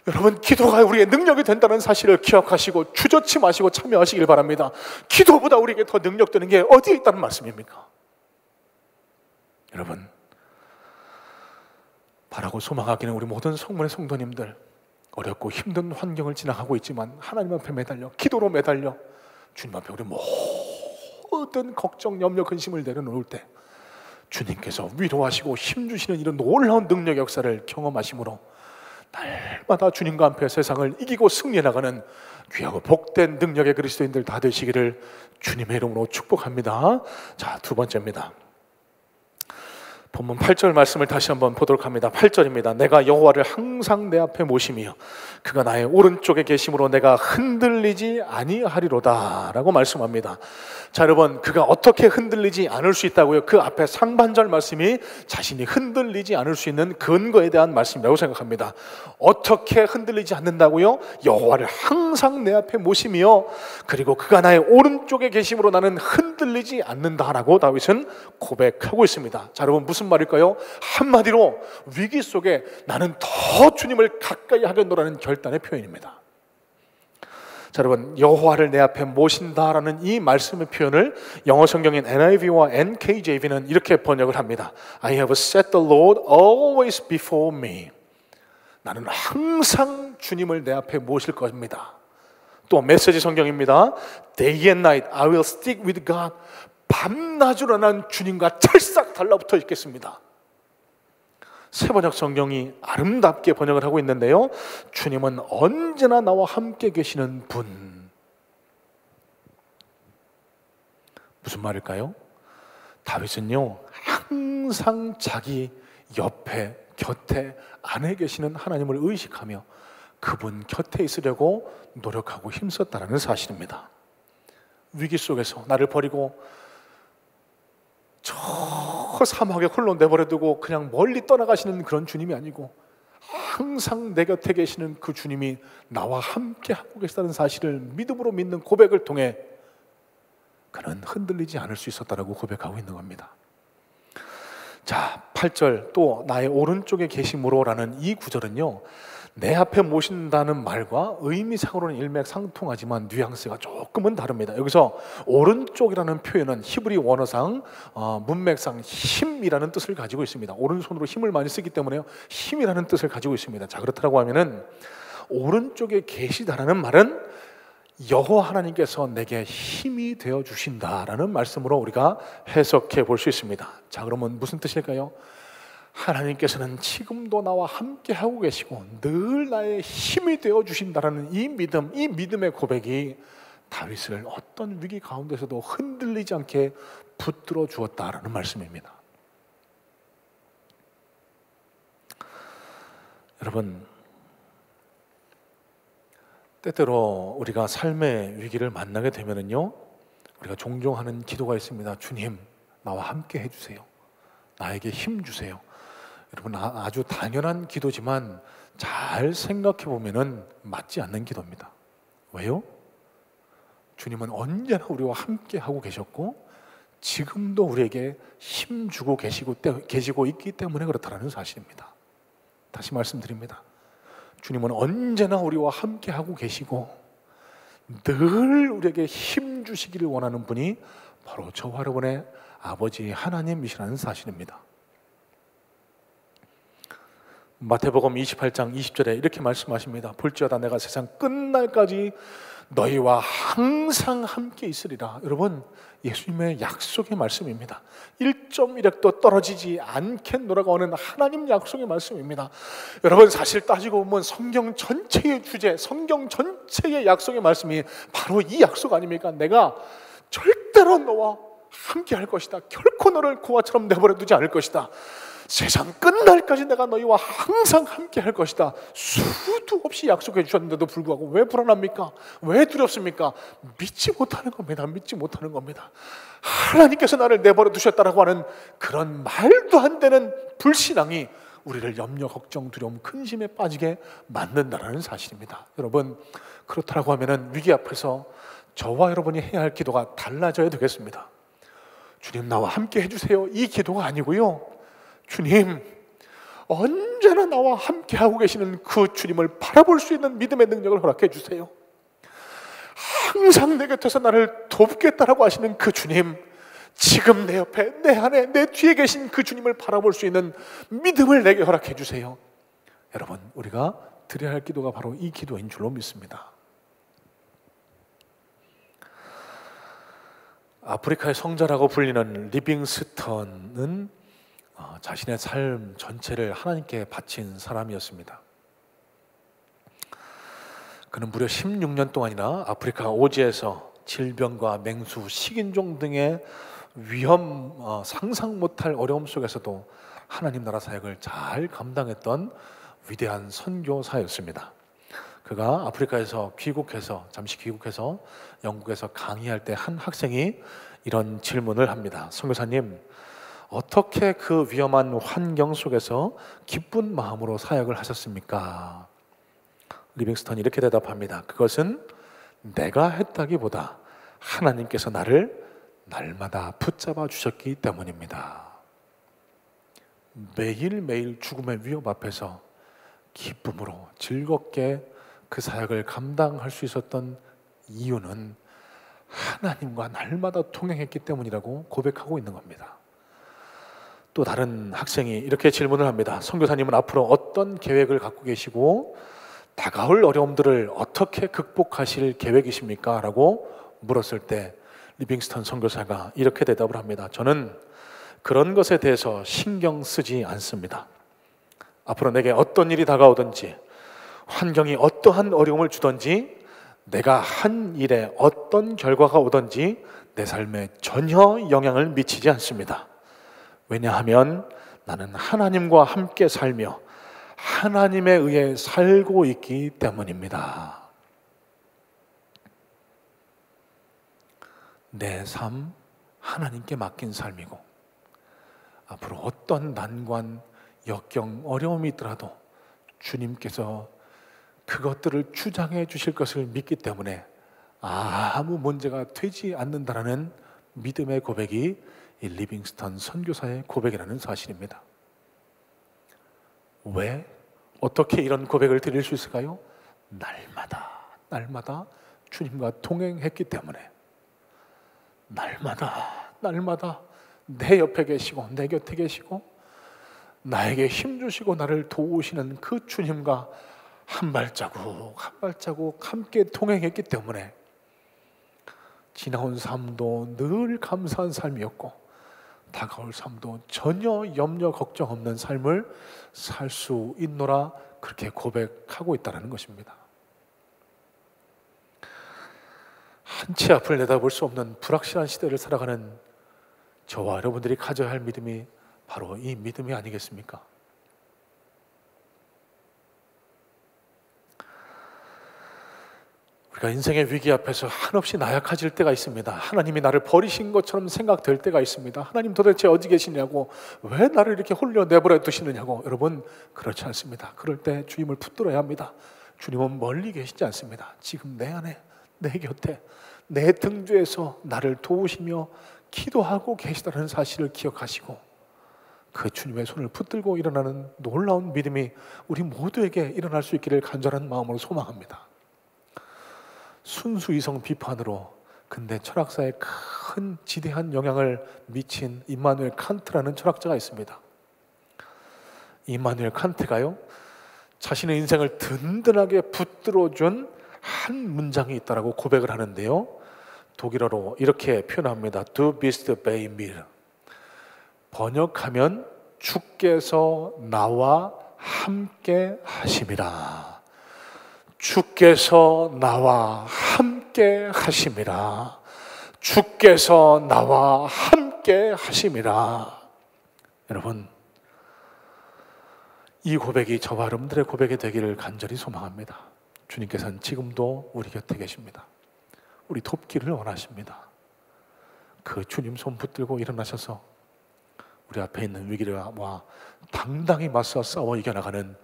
여러분, 기도가 우리의 능력이 된다는 사실을 기억하시고 주저치 마시고 참여하시길 바랍니다. 기도보다 우리에게 더 능력되는 게 어디에 있다는 말씀입니까? 여러분, 바라고 소망하기는 우리 모든 성문의 성도님들, 어렵고 힘든 환경을 지나가고 있지만 하나님 앞에 매달려, 기도로 매달려 주님 앞에 우리 모든 걱정, 염려, 근심을 내려놓을 때 주님께서 위로하시고 힘주시는 이런 놀라운 능력 역사를 경험하심으로 날마다 주님과 함께 세상을 이기고 승리해 나가는 귀하고 복된 능력의 그리스도인들 다 되시기를 주님의 이름으로 축복합니다. 자, 두 번째입니다. 본문 8절 말씀을 다시 한번 보도록 합니다. 8절입니다. 내가 여호와를 항상 내 앞에 모시며 그가 나의 오른쪽에 계심으로 내가 흔들리지 아니하리로다 라고 말씀합니다. 자, 여러분, 그가 어떻게 흔들리지 않을 수 있다고요? 그 앞에 상반절 말씀이 자신이 흔들리지 않을 수 있는 근거에 대한 말씀이라고 생각합니다. 어떻게 흔들리지 않는다고요? 여호와를 항상 내 앞에 모시며 그리고 그가 나의 오른쪽에 계심으로 나는 흔들리지 않는다라고 다윗은 고백하고 있습니다. 자, 여러분, 무슨 말일까요? 한마디로 위기 속에 나는 더 주님을 가까이 하겠노라는 결단의 표현입니다. 자, 여러분, 여호와를 내 앞에 모신다라는 이 말씀의 표현을 영어 성경인 NIV와 NKJV는 이렇게 번역을 합니다. I have set the Lord always before me. 나는 항상 주님을 내 앞에 모실 것입니다. 또 메시지 성경입니다. Day and night I will stick with God. 밤낮으로 난 주님과 찰싹 달라붙어 있겠습니다. 새번역 성경이 아름답게 번역을 하고 있는데요, 주님은 언제나 나와 함께 계시는 분. 무슨 말일까요? 다윗은요, 항상 자기 옆에 곁에 안에 계시는 하나님을 의식하며 그분 곁에 있으려고 노력하고 힘썼다는 사실입니다. 위기 속에서 나를 버리고 저 사막에 홀로 내버려두고 그냥 멀리 떠나가시는 그런 주님이 아니고 항상 내 곁에 계시는 그 주님이 나와 함께 하고 계시다는 사실을 믿음으로 믿는 고백을 통해 그는 흔들리지 않을 수 있었다라고 고백하고 있는 겁니다. 자, 8절 또 나의 오른쪽에 계심으로라는 이 구절은요, 내 앞에 모신다는 말과 의미상으로는 일맥상통하지만 뉘앙스가 조금은 다릅니다. 여기서 오른쪽이라는 표현은 히브리 원어상 문맥상 힘이라는 뜻을 가지고 있습니다. 오른손으로 힘을 많이 쓰기 때문에요, 힘이라는 뜻을 가지고 있습니다. 자, 그렇다고 하면은 오른쪽에 계시다라는 말은 여호와 하나님께서 내게 힘이 되어 주신다라는 말씀으로 우리가 해석해 볼 수 있습니다. 자, 그러면 무슨 뜻일까요? 하나님께서는 지금도 나와 함께 하고 계시고 늘 나의 힘이 되어 주신다라는 이 믿음, 이 믿음의 고백이 다윗을 어떤 위기 가운데서도 흔들리지 않게 붙들어 주었다라는 말씀입니다. 여러분, 때때로 우리가 삶의 위기를 만나게 되면은요, 우리가 종종 하는 기도가 있습니다. 주님, 나와 함께 해주세요. 나에게 힘 주세요. 여러분, 아주 당연한 기도지만 잘 생각해 보면은 맞지 않는 기도입니다. 왜요? 주님은 언제나 우리와 함께 하고 계셨고 지금도 우리에게 힘 주고 계시고 있기 때문에 그렇다는 사실입니다. 다시 말씀드립니다. 주님은 언제나 우리와 함께 하고 계시고 늘 우리에게 힘 주시기를 원하는 분이 바로 저와 여러분의 아버지 하나님이시라는 사실입니다. 마태복음 28장 20절에 이렇게 말씀하십니다. 볼지어다 내가 세상 끝날까지 너희와 항상 함께 있으리라. 여러분, 예수님의 약속의 말씀입니다. 1.1획도 떨어지지 않겠노라고 하는 하나님 약속의 말씀입니다. 여러분, 사실 따지고 보면 성경 전체의 주제, 성경 전체의 약속의 말씀이 바로 이 약속 아닙니까? 내가 절대로 너와 함께 할 것이다. 결코 너를 고아처럼 내버려 두지 않을 것이다. 세상 끝날까지 내가 너희와 항상 함께 할 것이다. 수도 없이 약속해 주셨는데도 불구하고 왜 불안합니까? 왜 두렵습니까? 믿지 못하는 겁니다. 믿지 못하는 겁니다. 하나님께서 나를 내버려 두셨다라고 하는 그런 말도 안 되는 불신앙이 우리를 염려, 걱정, 두려움, 근심에 빠지게 만든다는 사실입니다. 여러분, 그렇다고 하면은 위기 앞에서 저와 여러분이 해야 할 기도가 달라져야 되겠습니다. 주님, 나와 함께 해주세요. 이 기도가 아니고요, 주님, 언제나 나와 함께하고 계시는 그 주님을 바라볼 수 있는 믿음의 능력을 허락해 주세요. 항상 내 곁에서 나를 돕겠다라고 하시는 그 주님, 지금 내 옆에, 내 안에, 내 뒤에 계신 그 주님을 바라볼 수 있는 믿음을 내게 허락해 주세요. 여러분, 우리가 드려야 할 기도가 바로 이 기도인 줄로 믿습니다. 아프리카의 성자라고 불리는 리빙스턴은 자신의 삶 전체를 하나님께 바친 사람이었습니다. 그는 무려 16년 동안이나 아프리카 오지에서 질병과 맹수, 식인종 등의 위험, 상상 못할 어려움 속에서도 하나님 나라 사역을 잘 감당했던 위대한 선교사였습니다. 그가 아프리카에서 잠시 귀국해서 영국에서 강의할 때 한 학생이 이런 질문을 합니다. 선교사님, 어떻게 그 위험한 환경 속에서 기쁜 마음으로 사역을 하셨습니까? 리빙스턴이 이렇게 대답합니다. 그것은 내가 했다기보다 하나님께서 나를 날마다 붙잡아 주셨기 때문입니다. 매일매일 죽음의 위협 앞에서 기쁨으로 즐겁게 그 사역을 감당할 수 있었던 이유는 하나님과 날마다 동행했기 때문이라고 고백하고 있는 겁니다. 또 다른 학생이 이렇게 질문을 합니다. 선교사님은 앞으로 어떤 계획을 갖고 계시고 다가올 어려움들을 어떻게 극복하실 계획이십니까? 라고 물었을 때 리빙스턴 선교사가 이렇게 대답을 합니다. 저는 그런 것에 대해서 신경 쓰지 않습니다. 앞으로 내게 어떤 일이 다가오든지 환경이 어떠한 어려움을 주든지 내가 한 일에 어떤 결과가 오든지 내 삶에 전혀 영향을 미치지 않습니다. 왜냐하면 나는 하나님과 함께 살며 하나님에 의해 살고 있기 때문입니다. 내 삶 하나님께 맡긴 삶이고 앞으로 어떤 난관, 역경, 어려움이 있더라도 주님께서 그것들을 주장해 주실 것을 믿기 때문에 아무 문제가 되지 않는다라는 믿음의 고백이 이 리빙스턴 선교사의 고백이라는 사실입니다. 왜? 어떻게 이런 고백을 드릴 수 있을까요? 날마다 주님과 동행했기 때문에 날마다 내 옆에 계시고 내 곁에 계시고 나에게 힘주시고 나를 도우시는 그 주님과 한 발자국 함께 동행했기 때문에 지나온 삶도 늘 감사한 삶이었고 다가올 삶도 전혀 염려 걱정 없는 삶을 살 수 있노라 그렇게 고백하고 있다는 것입니다. 한치 앞을 내다볼 수 없는 불확실한 시대를 살아가는 저와 여러분들이 가져야 할 믿음이 바로 이 믿음이 아니겠습니까? 우리가 인생의 위기 앞에서 한없이 나약해질 때가 있습니다. 하나님이 나를 버리신 것처럼 생각될 때가 있습니다. 하나님 도대체 어디 계시냐고, 왜 나를 이렇게 홀려 내버려 두시느냐고. 여러분, 그렇지 않습니다. 그럴 때 주님을 붙들어야 합니다. 주님은 멀리 계시지 않습니다. 지금 내 안에, 내 곁에, 내 등주에서 나를 도우시며 기도하고 계시다는 사실을 기억하시고 그 주님의 손을 붙들고 일어나는 놀라운 믿음이 우리 모두에게 일어날 수 있기를 간절한 마음으로 소망합니다. 순수이성 비판으로 근대 철학사에 큰 지대한 영향을 미친 임마누엘 칸트라는 철학자가 있습니다. 임마누엘 칸트가요, 자신의 인생을 든든하게 붙들어준 한 문장이 있다라고 고백을 하는데요, 독일어로 이렇게 표현합니다. Du bist bei mir. 번역하면 주께서 나와 함께 하심이라. 주께서 나와 함께 하심이라. 주께서 나와 함께 하심이라. 여러분, 이 고백이 저와 여러분들의 고백이 되기를 간절히 소망합니다. 주님께서는 지금도 우리 곁에 계십니다. 우리 돕기를 원하십니다. 그 주님 손 붙들고 일어나셔서 우리 앞에 있는 위기와 당당히 맞서 싸워 이겨나가는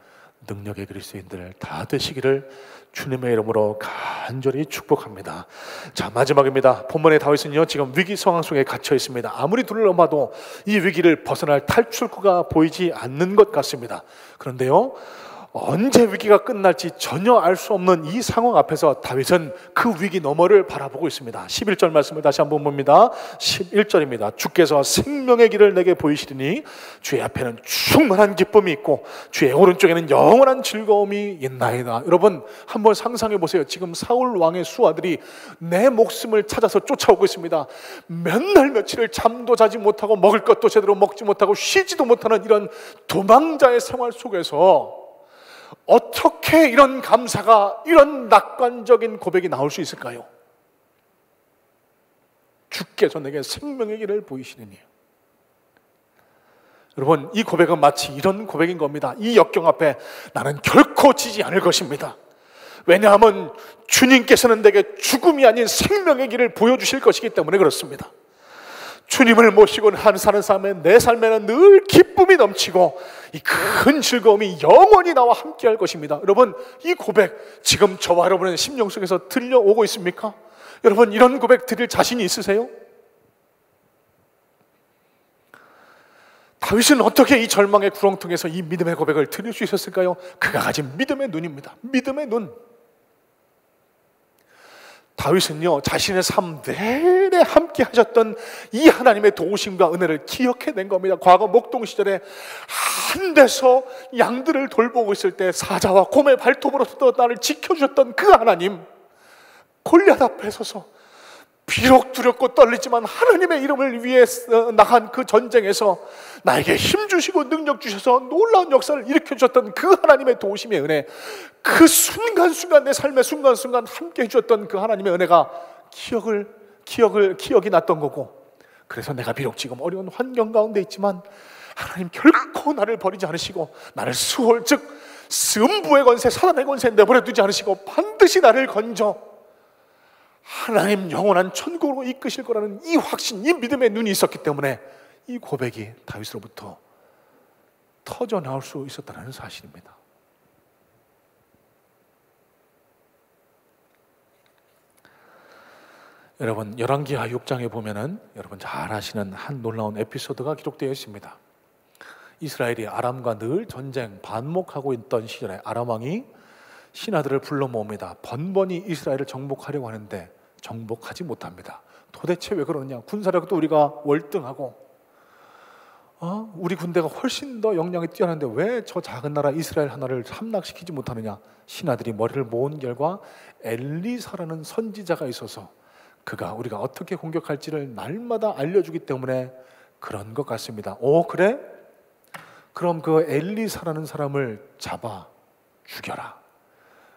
능력의 그리스도인들 다 되시기를 주님의 이름으로 간절히 축복합니다. 자, 마지막입니다. 본문의 다윗은요, 지금 위기 상황 속에 갇혀 있습니다. 아무리 둘러봐도 이 위기를 벗어날 탈출구가 보이지 않는 것 같습니다. 그런데요, 언제 위기가 끝날지 전혀 알 수 없는 이 상황 앞에서 다윗은 그 위기 너머를 바라보고 있습니다. 11절 말씀을 다시 한번 봅니다. 11절입니다. 주께서 생명의 길을 내게 보이시리니 주의 앞에는 충만한 기쁨이 있고 주의 오른쪽에는 영원한 즐거움이 있나이다. 여러분 한번 상상해 보세요. 지금 사울 왕의 수하들이 내 목숨을 찾아서 쫓아오고 있습니다. 몇 날 며칠을 잠도 자지 못하고 먹을 것도 제대로 먹지 못하고 쉬지도 못하는 이런 도망자의 생활 속에서 어떻게 이런 감사가, 이런 낙관적인 고백이 나올 수 있을까요? 주께서 내게 생명의 길을 보이시느니. 여러분 이 고백은 마치 이런 고백인 겁니다. 이 역경 앞에 나는 결코 지지 않을 것입니다. 왜냐하면 주님께서는 내게 죽음이 아닌 생명의 길을 보여주실 것이기 때문에 그렇습니다. 주님을 모시고 사는 삶에 내 삶에는 늘 기쁨이 넘치고 이 큰 즐거움이 영원히 나와 함께할 것입니다. 여러분 이 고백 지금 저와 여러분의 심령 속에서 들려오고 있습니까? 여러분 이런 고백 드릴 자신이 있으세요? 다윗은 어떻게 이 절망의 구렁텅이에서 이 믿음의 고백을 드릴 수 있었을까요? 그가 가진 믿음의 눈입니다. 믿음의 눈. 다윗은요 자신의 삶 내내 함께 하셨던 이 하나님의 도우심과 은혜를 기억해낸 겁니다. 과거 목동 시절에 한 데서 양들을 돌보고 있을 때 사자와 곰의 발톱으로서 나를 지켜주셨던 그 하나님, 골리앗 앞에 서서 비록 두렵고 떨리지만 하나님의 이름을 위해 나간 그 전쟁에서 나에게 힘 주시고 능력 주셔서 놀라운 역사를 일으켜주셨던 그 하나님의 도우심의 은혜, 그 순간순간 내 삶의 순간순간 함께 해주셨던 그 하나님의 은혜가 기억이 났던 거고, 그래서 내가 비록 지금 어려운 환경 가운데 있지만 하나님 결코 나를 버리지 않으시고 나를 수홀 즉 음부의 권세, 사단의 권세에 내버려 두지 않으시고 반드시 나를 건져 하나님 영원한 천국으로 이끄실 거라는 이 확신, 이 믿음의 눈이 있었기 때문에 이 고백이 다윗으로부터 터져 나올 수 있었다는 사실입니다. 여러분 열왕기하 6장에 보면은 여러분 잘 아시는 한 놀라운 에피소드가 기록되어 있습니다. 이스라엘이 아람과 늘 전쟁 반목하고 있던 시절에 아람 왕이 신하들을 불러 모읍니다. 번번이 이스라엘을 정복하려고 하는데 정복하지 못합니다. 도대체 왜 그러느냐? 군사력도 우리가 월등하고 우리 군대가 훨씬 더 역량이 뛰어난데 왜 저 작은 나라 이스라엘 하나를 함락시키지 못하느냐? 신하들이 머리를 모은 결과 엘리사라는 선지자가 있어서 그가 우리가 어떻게 공격할지를 날마다 알려주기 때문에 그런 것 같습니다. 오 그래? 그럼 그 엘리사라는 사람을 잡아 죽여라.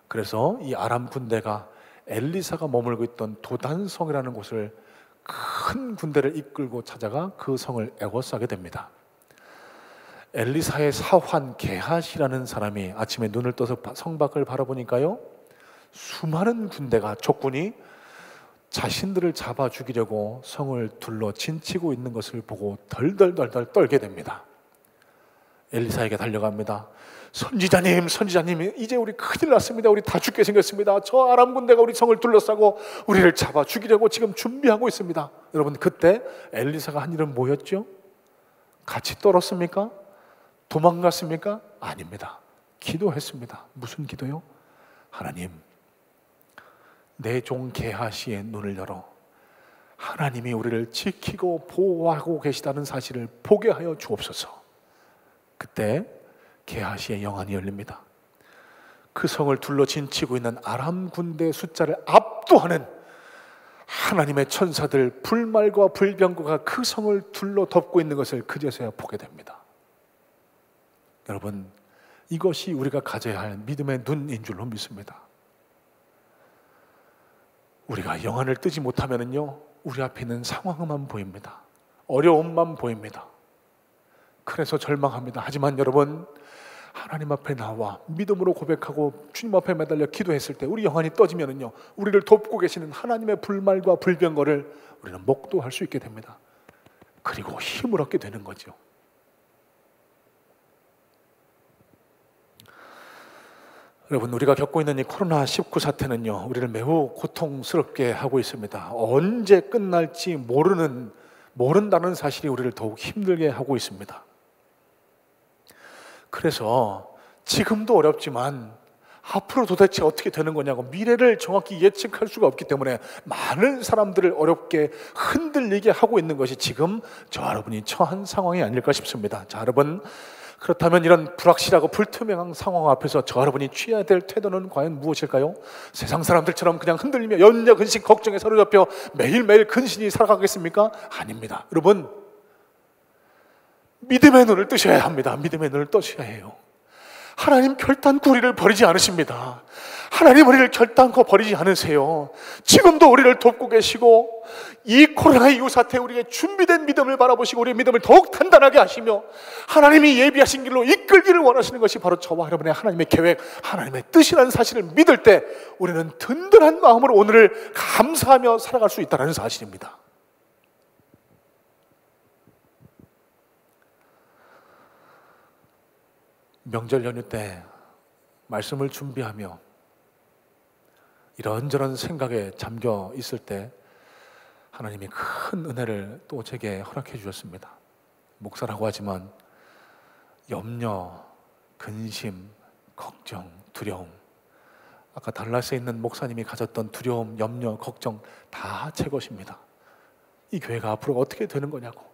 그래서 이 아람 군대가 엘리사가 머물고 있던 도단성이라는 곳을 큰 군대를 이끌고 찾아가 그 성을 에워싸게 됩니다. 엘리사의 사환 게하시라는 사람이 아침에 눈을 떠서 성 밖을 바라보니까요 수많은 군대가 적군이 자신들을 잡아 죽이려고 성을 둘러 진치고 있는 것을 보고 덜덜덜덜 떨게 됩니다. 엘리사에게 달려갑니다. 선지자님 이제 우리 큰일 났습니다. 우리 다 죽게 생겼습니다. 저 아람 군대가 우리 성을 둘러싸고 우리를 잡아 죽이려고 지금 준비하고 있습니다. 여러분 그때 엘리사가 한 일은 뭐였죠? 같이 떨었습니까? 도망갔습니까? 아닙니다. 기도했습니다. 무슨 기도요? 하나님 내 종 게하시의 눈을 열어 하나님이 우리를 지키고 보호하고 계시다는 사실을 보게 하여 주옵소서. 그때 게하시의 영안이 열립니다. 그 성을 둘러 진치고 있는 아람 군대 숫자를 압도하는 하나님의 천사들 불말과 불병거가 그 성을 둘러 덮고 있는 것을 그제서야 보게 됩니다. 여러분 이것이 우리가 가져야 할 믿음의 눈인 줄로 믿습니다. 우리가 영안을 뜨지 못하면요 우리 앞에 있는 상황만 보입니다. 어려움만 보입니다. 그래서 절망합니다. 하지만 여러분 하나님 앞에 나와 믿음으로 고백하고 주님 앞에 매달려 기도했을 때 우리 영안이 떠지면은요 우리를 돕고 계시는 하나님의 불말과 불병거를 우리는 목도할 수 있게 됩니다. 그리고 힘을 얻게 되는 거죠. 여러분 우리가 겪고 있는 이 코로나19 사태는요 우리를 매우 고통스럽게 하고 있습니다. 언제 끝날지 모른다는 사실이 우리를 더욱 힘들게 하고 있습니다. 그래서 지금도 어렵지만 앞으로 도대체 어떻게 되는 거냐고 미래를 정확히 예측할 수가 없기 때문에 많은 사람들을 어렵게 흔들리게 하고 있는 것이 지금 저 여러분이 처한 상황이 아닐까 싶습니다. 자, 여러분, 그렇다면 이런 불확실하고 불투명한 상황 앞에서 저 여러분이 취해야 될 태도는 과연 무엇일까요? 세상 사람들처럼 그냥 흔들리며 염려, 근심, 걱정에 사로잡혀 매일매일 근신이 살아가겠습니까? 아닙니다. 여러분, 믿음의 눈을 뜨셔야 합니다. 믿음의 눈을 뜨셔야 해요. 하나님 결단코 우리를 버리지 않으십니다. 하나님 우리를 결단코 버리지 않으세요. 지금도 우리를 돕고 계시고 이 코로나 이후 사태에 우리에게 준비된 믿음을 바라보시고 우리의 믿음을 더욱 단단하게 하시며 하나님이 예비하신 길로 이끌기를 원하시는 것이 바로 저와 여러분의 하나님의 계획, 하나님의 뜻이라는 사실을 믿을 때 우리는 든든한 마음으로 오늘을 감사하며 살아갈 수 있다는 사실입니다. 명절 연휴 때 말씀을 준비하며 이런저런 생각에 잠겨 있을 때 하나님이 큰 은혜를 또 제게 허락해 주셨습니다. 목사라고 하지만 염려, 근심, 걱정, 두려움, 아까 달라스에 있는 목사님이 가졌던 두려움, 염려, 걱정 다 제 것입니다. 이 교회가 앞으로 어떻게 되는 거냐고,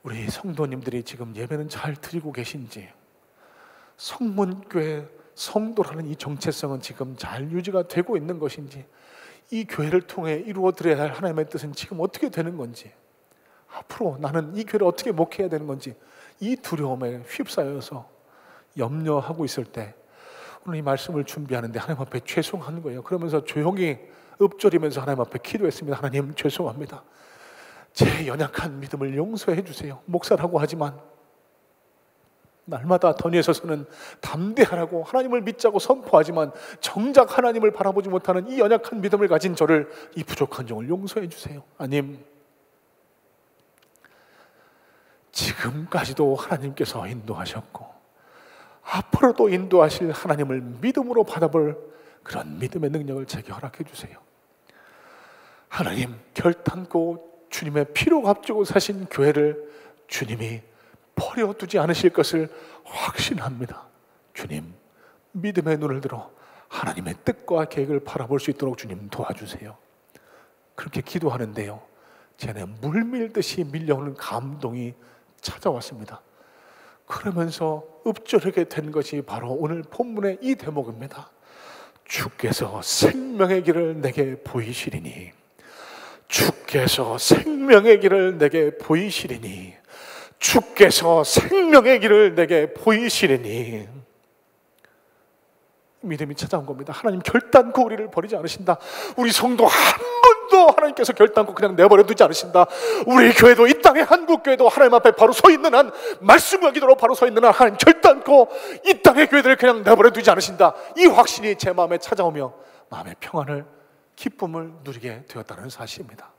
우리 성도님들이 지금 예배는 잘 드리고 계신지, 성문교회 성도라는 이 정체성은 지금 잘 유지가 되고 있는 것인지, 이 교회를 통해 이루어드려야 할 하나님의 뜻은 지금 어떻게 되는 건지, 앞으로 나는 이 교회를 어떻게 목회해야 되는 건지, 이 두려움에 휩싸여서 염려하고 있을 때 오늘 이 말씀을 준비하는데 하나님 앞에 죄송한 거예요. 그러면서 조용히 읊조리면서 하나님 앞에 기도했습니다. 하나님 죄송합니다. 제 연약한 믿음을 용서해 주세요. 목사라고 하지만 날마다 던위에 서서는 담대하라고 하나님을 믿자고 선포하지만 정작 하나님을 바라보지 못하는 이 연약한 믿음을 가진 저를, 이 부족한 종을 용서해 주세요. 하나님, 지금까지도 하나님께서 인도하셨고 앞으로도 인도하실 하나님을 믿음으로 받아볼 그런 믿음의 능력을 제게 허락해 주세요. 하나님, 결단코 주님의 피로 값주고 사신 교회를 주님이 버려두지 않으실 것을 확신합니다. 주님, 믿음의 눈을 들어 하나님의 뜻과 계획을 바라볼 수 있도록 주님 도와주세요. 그렇게 기도하는데요, 제 안에 물밀듯이 밀려오는 감동이 찾아왔습니다. 그러면서 읊조리게 된 것이 바로 오늘 본문의 이 대목입니다. 주께서 생명의 길을 내게 보이시리니, 주께서 생명의 길을 내게 보이시리니, 주께서 생명의 길을 내게 보이시리니. 믿음이 찾아온 겁니다. 하나님 결단코 우리를 버리지 않으신다. 우리 성도 한 분도 하나님께서 결단코 그냥 내버려 두지 않으신다. 우리 교회도, 이 땅의 한국교회도 하나님 앞에 바로 서 있는 한, 말씀과 기도로 바로 서 있는 한 하나님 결단코 이 땅의 교회들을 그냥 내버려 두지 않으신다. 이 확신이 제 마음에 찾아오며 마음의 평안을, 기쁨을 누리게 되었다는 사실입니다.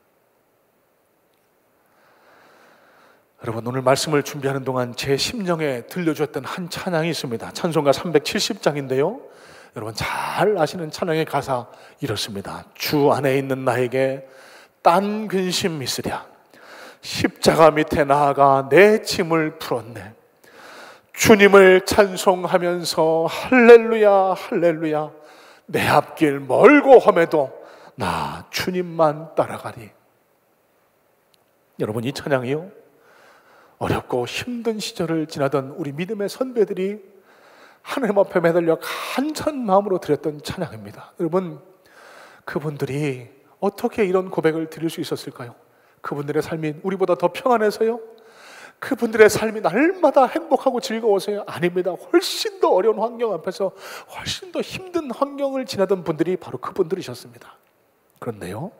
여러분, 오늘 말씀을 준비하는 동안 제 심령에 들려주었던 한 찬양이 있습니다. 찬송가 370장인데요 여러분 잘 아시는 찬양의 가사 이렇습니다. 주 안에 있는 나에게 딴 근심 있으랴, 십자가 밑에 나아가 내 짐을 풀었네. 주님을 찬송하면서 할렐루야 할렐루야, 내 앞길 멀고 험해도 나 주님만 따라가리. 여러분, 이 찬양이요, 어렵고 힘든 시절을 지나던 우리 믿음의 선배들이 하나님 앞에 매달려 간절한 마음으로 드렸던 찬양입니다. 여러분, 그분들이 어떻게 이런 고백을 드릴 수 있었을까요? 그분들의 삶이 우리보다 더 평안해서요? 그분들의 삶이 날마다 행복하고 즐거워서요? 아닙니다. 훨씬 더 어려운 환경 앞에서 훨씬 더 힘든 환경을 지나던 분들이 바로 그분들이셨습니다. 그런데요,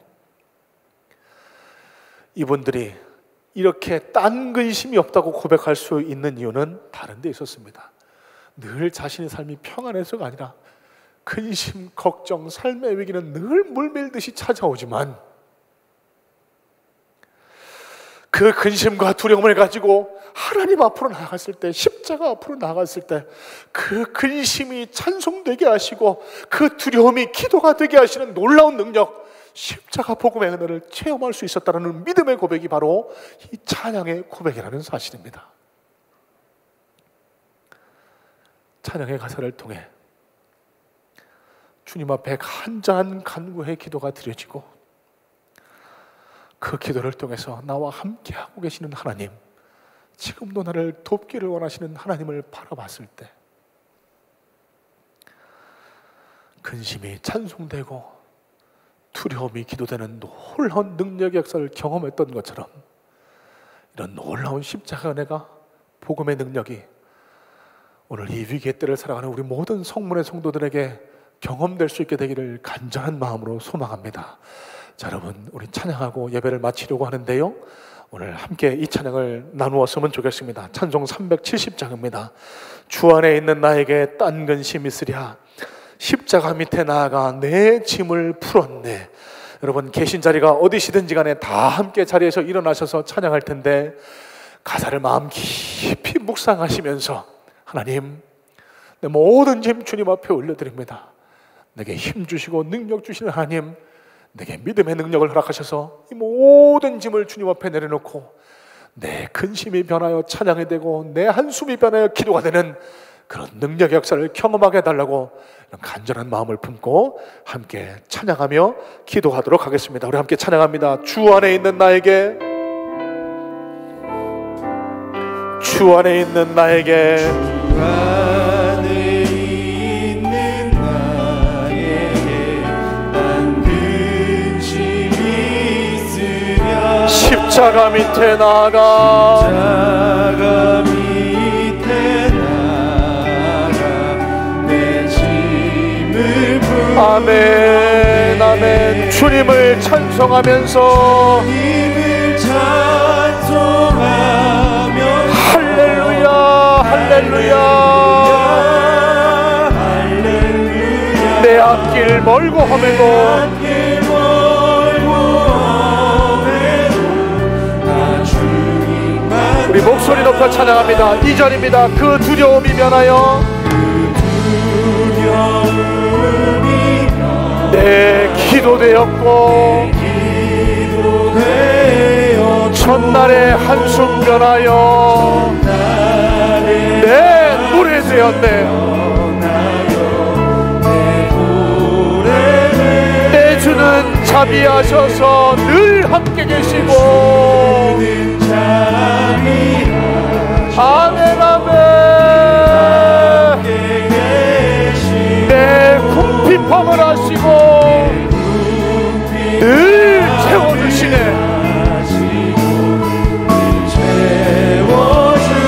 이분들이 이렇게 딴 근심이 없다고 고백할 수 있는 이유는 다른 데 있었습니다. 늘 자신의 삶이 평안해서가 아니라 근심, 걱정, 삶의 위기는 늘 물밀듯이 찾아오지만 그 근심과 두려움을 가지고 하나님 앞으로 나아갔을 때, 십자가 앞으로 나아갔을 때 그 근심이 찬송되게 하시고 그 두려움이 기도가 되게 하시는 놀라운 능력, 십자가 복음의 은혜를 체험할 수 있었다는 믿음의 고백이 바로 이 찬양의 고백이라는 사실입니다. 찬양의 가사를 통해 주님 앞에 간절한 간구의 기도가 드려지고, 그 기도를 통해서 나와 함께하고 계시는 하나님, 지금도 나를 돕기를 원하시는 하나님을 바라봤을 때 근심이 찬송되고 두려움이 기도되는 놀라운 능력의 역사를 경험했던 것처럼, 이런 놀라운 십자가 은혜가, 복음의 능력이 오늘 이 위기의 때를 살아가는 우리 모든 성문의 성도들에게 경험될 수 있게 되기를 간절한 마음으로 소망합니다. 자, 여러분, 우리 찬양하고 예배를 마치려고 하는데요, 오늘 함께 이 찬양을 나누었으면 좋겠습니다. 찬송 370장입니다. 주 안에 있는 나에게 딴 근심 있으랴, 십자가 밑에 나아가 내 짐을 풀었네. 여러분, 계신 자리가 어디시든지 간에 다 함께 자리에서 일어나셔서 찬양할 텐데, 가사를 마음 깊이 묵상하시면서, 하나님, 내 모든 짐 주님 앞에 올려드립니다. 내게 힘 주시고 능력 주시는 하나님, 내게 믿음의 능력을 허락하셔서 이 모든 짐을 주님 앞에 내려놓고 내 근심이 변하여 찬양이 되고 내 한숨이 변하여 기도가 되는 그런 능력의 역사를 경험하게 해달라고 이런 간절한 마음을 품고 함께 찬양하며 기도하도록 하겠습니다. 우리 함께 찬양합니다. 주 안에 있는 나에게, 주 안에 있는 나에게, 주 안에 있는 나에게 난 근심이 있으랴, 십자가 밑에 나아가, 십자가 밑에 나아가 내 짐을 풀었네. 아멘, 아멘. 주님을 찬송하면서, 주님을 찬송하며 할렐루야, 할렐루야, 할렐루야. 내 앞길 멀고 험해도 우리 목소리 높여 찬양합니다. 2절입니다. 그 두려움이 변하여 내 기도 되었고, 첫날의 한숨 변하여 내 노래 되었네. 내 주는 자비하셔서 늘 함께 계시고, 아멘, 아멘. 내 궁핍함을 하시고 늘 채워주시네.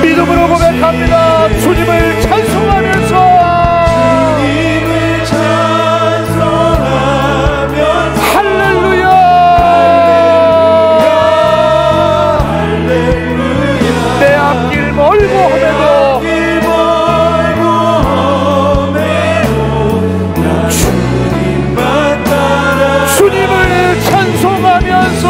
믿음으로 고백합니다. 주님을 찬송하면서, 할렐루야, 내 앞길 멀고 험해도 주님을 찬송하면서,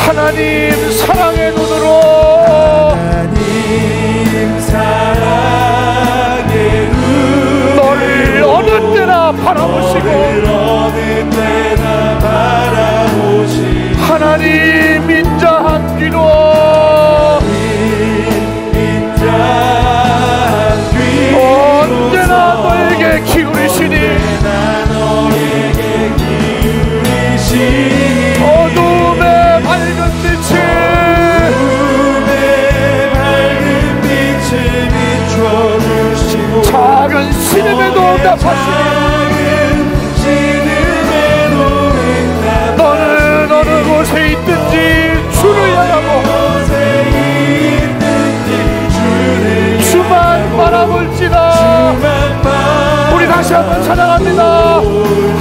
하나님 사랑의 눈으로, 너를 어느 때나 바라보시고, 하나님 인자한 귀로 언제나 너에게 기울이시니, 어둠의 밝은 빛을 작은 신음에도 응답하시니, 너는 어느 곳에 있든지 주를 향하고 주만 바라볼지다. 우리 다시 한번 찬양합니다.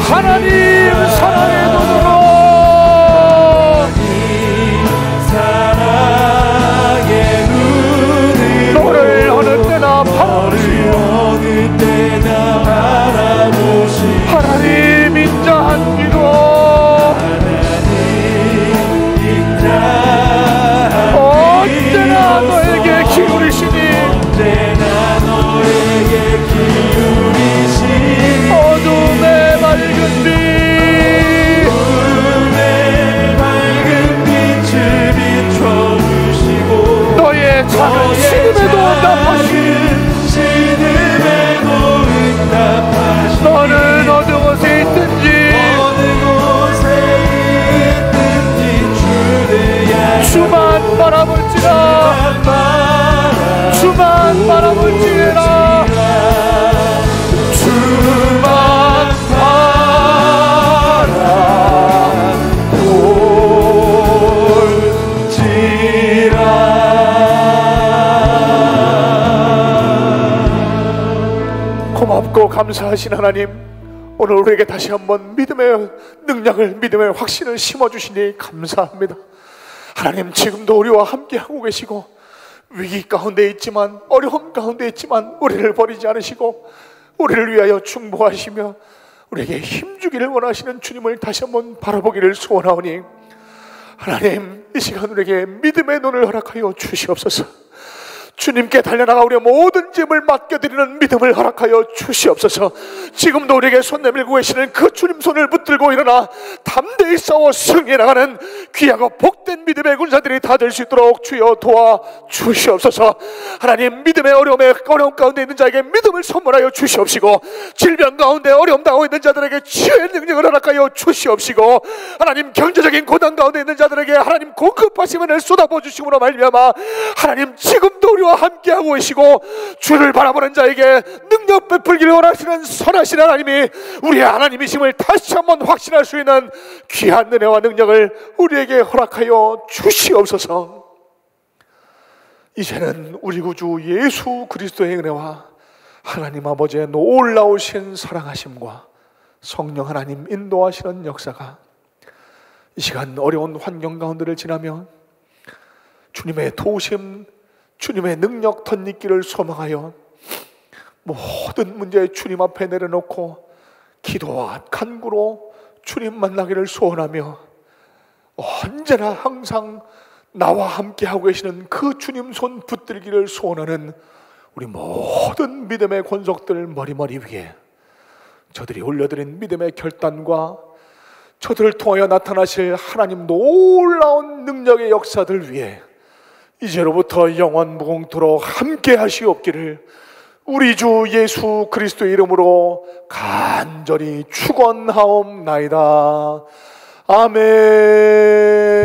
하나님 사랑의 눈으로, 너를 어느 때나 바라보시고, 하나님 인자한 기도, 크고 감사하신 하나님, 오늘 우리에게 다시 한번 믿음의 능력을, 믿음의 확신을 심어주시니 감사합니다. 하나님, 지금도 우리와 함께하고 계시고 위기 가운데 있지만, 어려움 가운데 있지만 우리를 버리지 않으시고 우리를 위하여 중보하시며 우리에게 힘주기를 원하시는 주님을 다시 한번 바라보기를 소원하오니, 하나님, 이 시간 우리에게 믿음의 눈을 허락하여 주시옵소서. 주님께 달려나가 우리의 모든 짐을 맡겨드리는 믿음을 허락하여 주시옵소서. 지금도 우리에게 손 내밀고 계시는 그 주님 손을 붙들고 일어나 담대히 싸워 승리해 나가는 귀하고 복된 믿음의 군사들이 다 될 수 있도록 주여 도와 주시옵소서. 하나님, 믿음의 어려움 가운데 있는 자에게 믿음을 선물하여 주시옵시고, 질병 가운데 어려움 당하고 있는 자들에게 치유의 능력을 허락하여 주시옵시고, 하나님, 경제적인 고난 가운데 있는 자들에게 하나님 공급하신 은혜를 쏟아부어 주심으로 말미암아 하나님, 지금도 우리와 함께하고 계시고 주를 바라보는 자에게 능력 베풀기를 원하시는 선하신 하나님이 우리의 하나님이심을 다시 한번 확신할 수 있는 귀한 은혜와 능력을 우리에게 허락하여 주시옵소서. 이제는 우리 구주 예수 그리스도의 은혜와 하나님 아버지의 놀라우신 사랑하심과 성령 하나님 인도하시는 역사가 이 시간 어려운 환경 가운데를 지나면 주님의 도우심, 주님의 능력 덧입기를 소망하여 모든 문제 주님 앞에 내려놓고 기도와 간구로 주님 만나기를 소원하며, 언제나 항상 나와 함께 하고 계시는 그 주님 손 붙들기를 소원하는 우리 모든 믿음의 권속들 머리머리 위에 저들이 올려드린 믿음의 결단과 저들을 통하여 나타나실 하나님 놀라운 능력의 역사들 위에 이제로부터 영원 무궁토록 함께 하시옵기를 우리 주 예수 그리스도의 이름으로 간절히 축원하옵나이다. 아멘.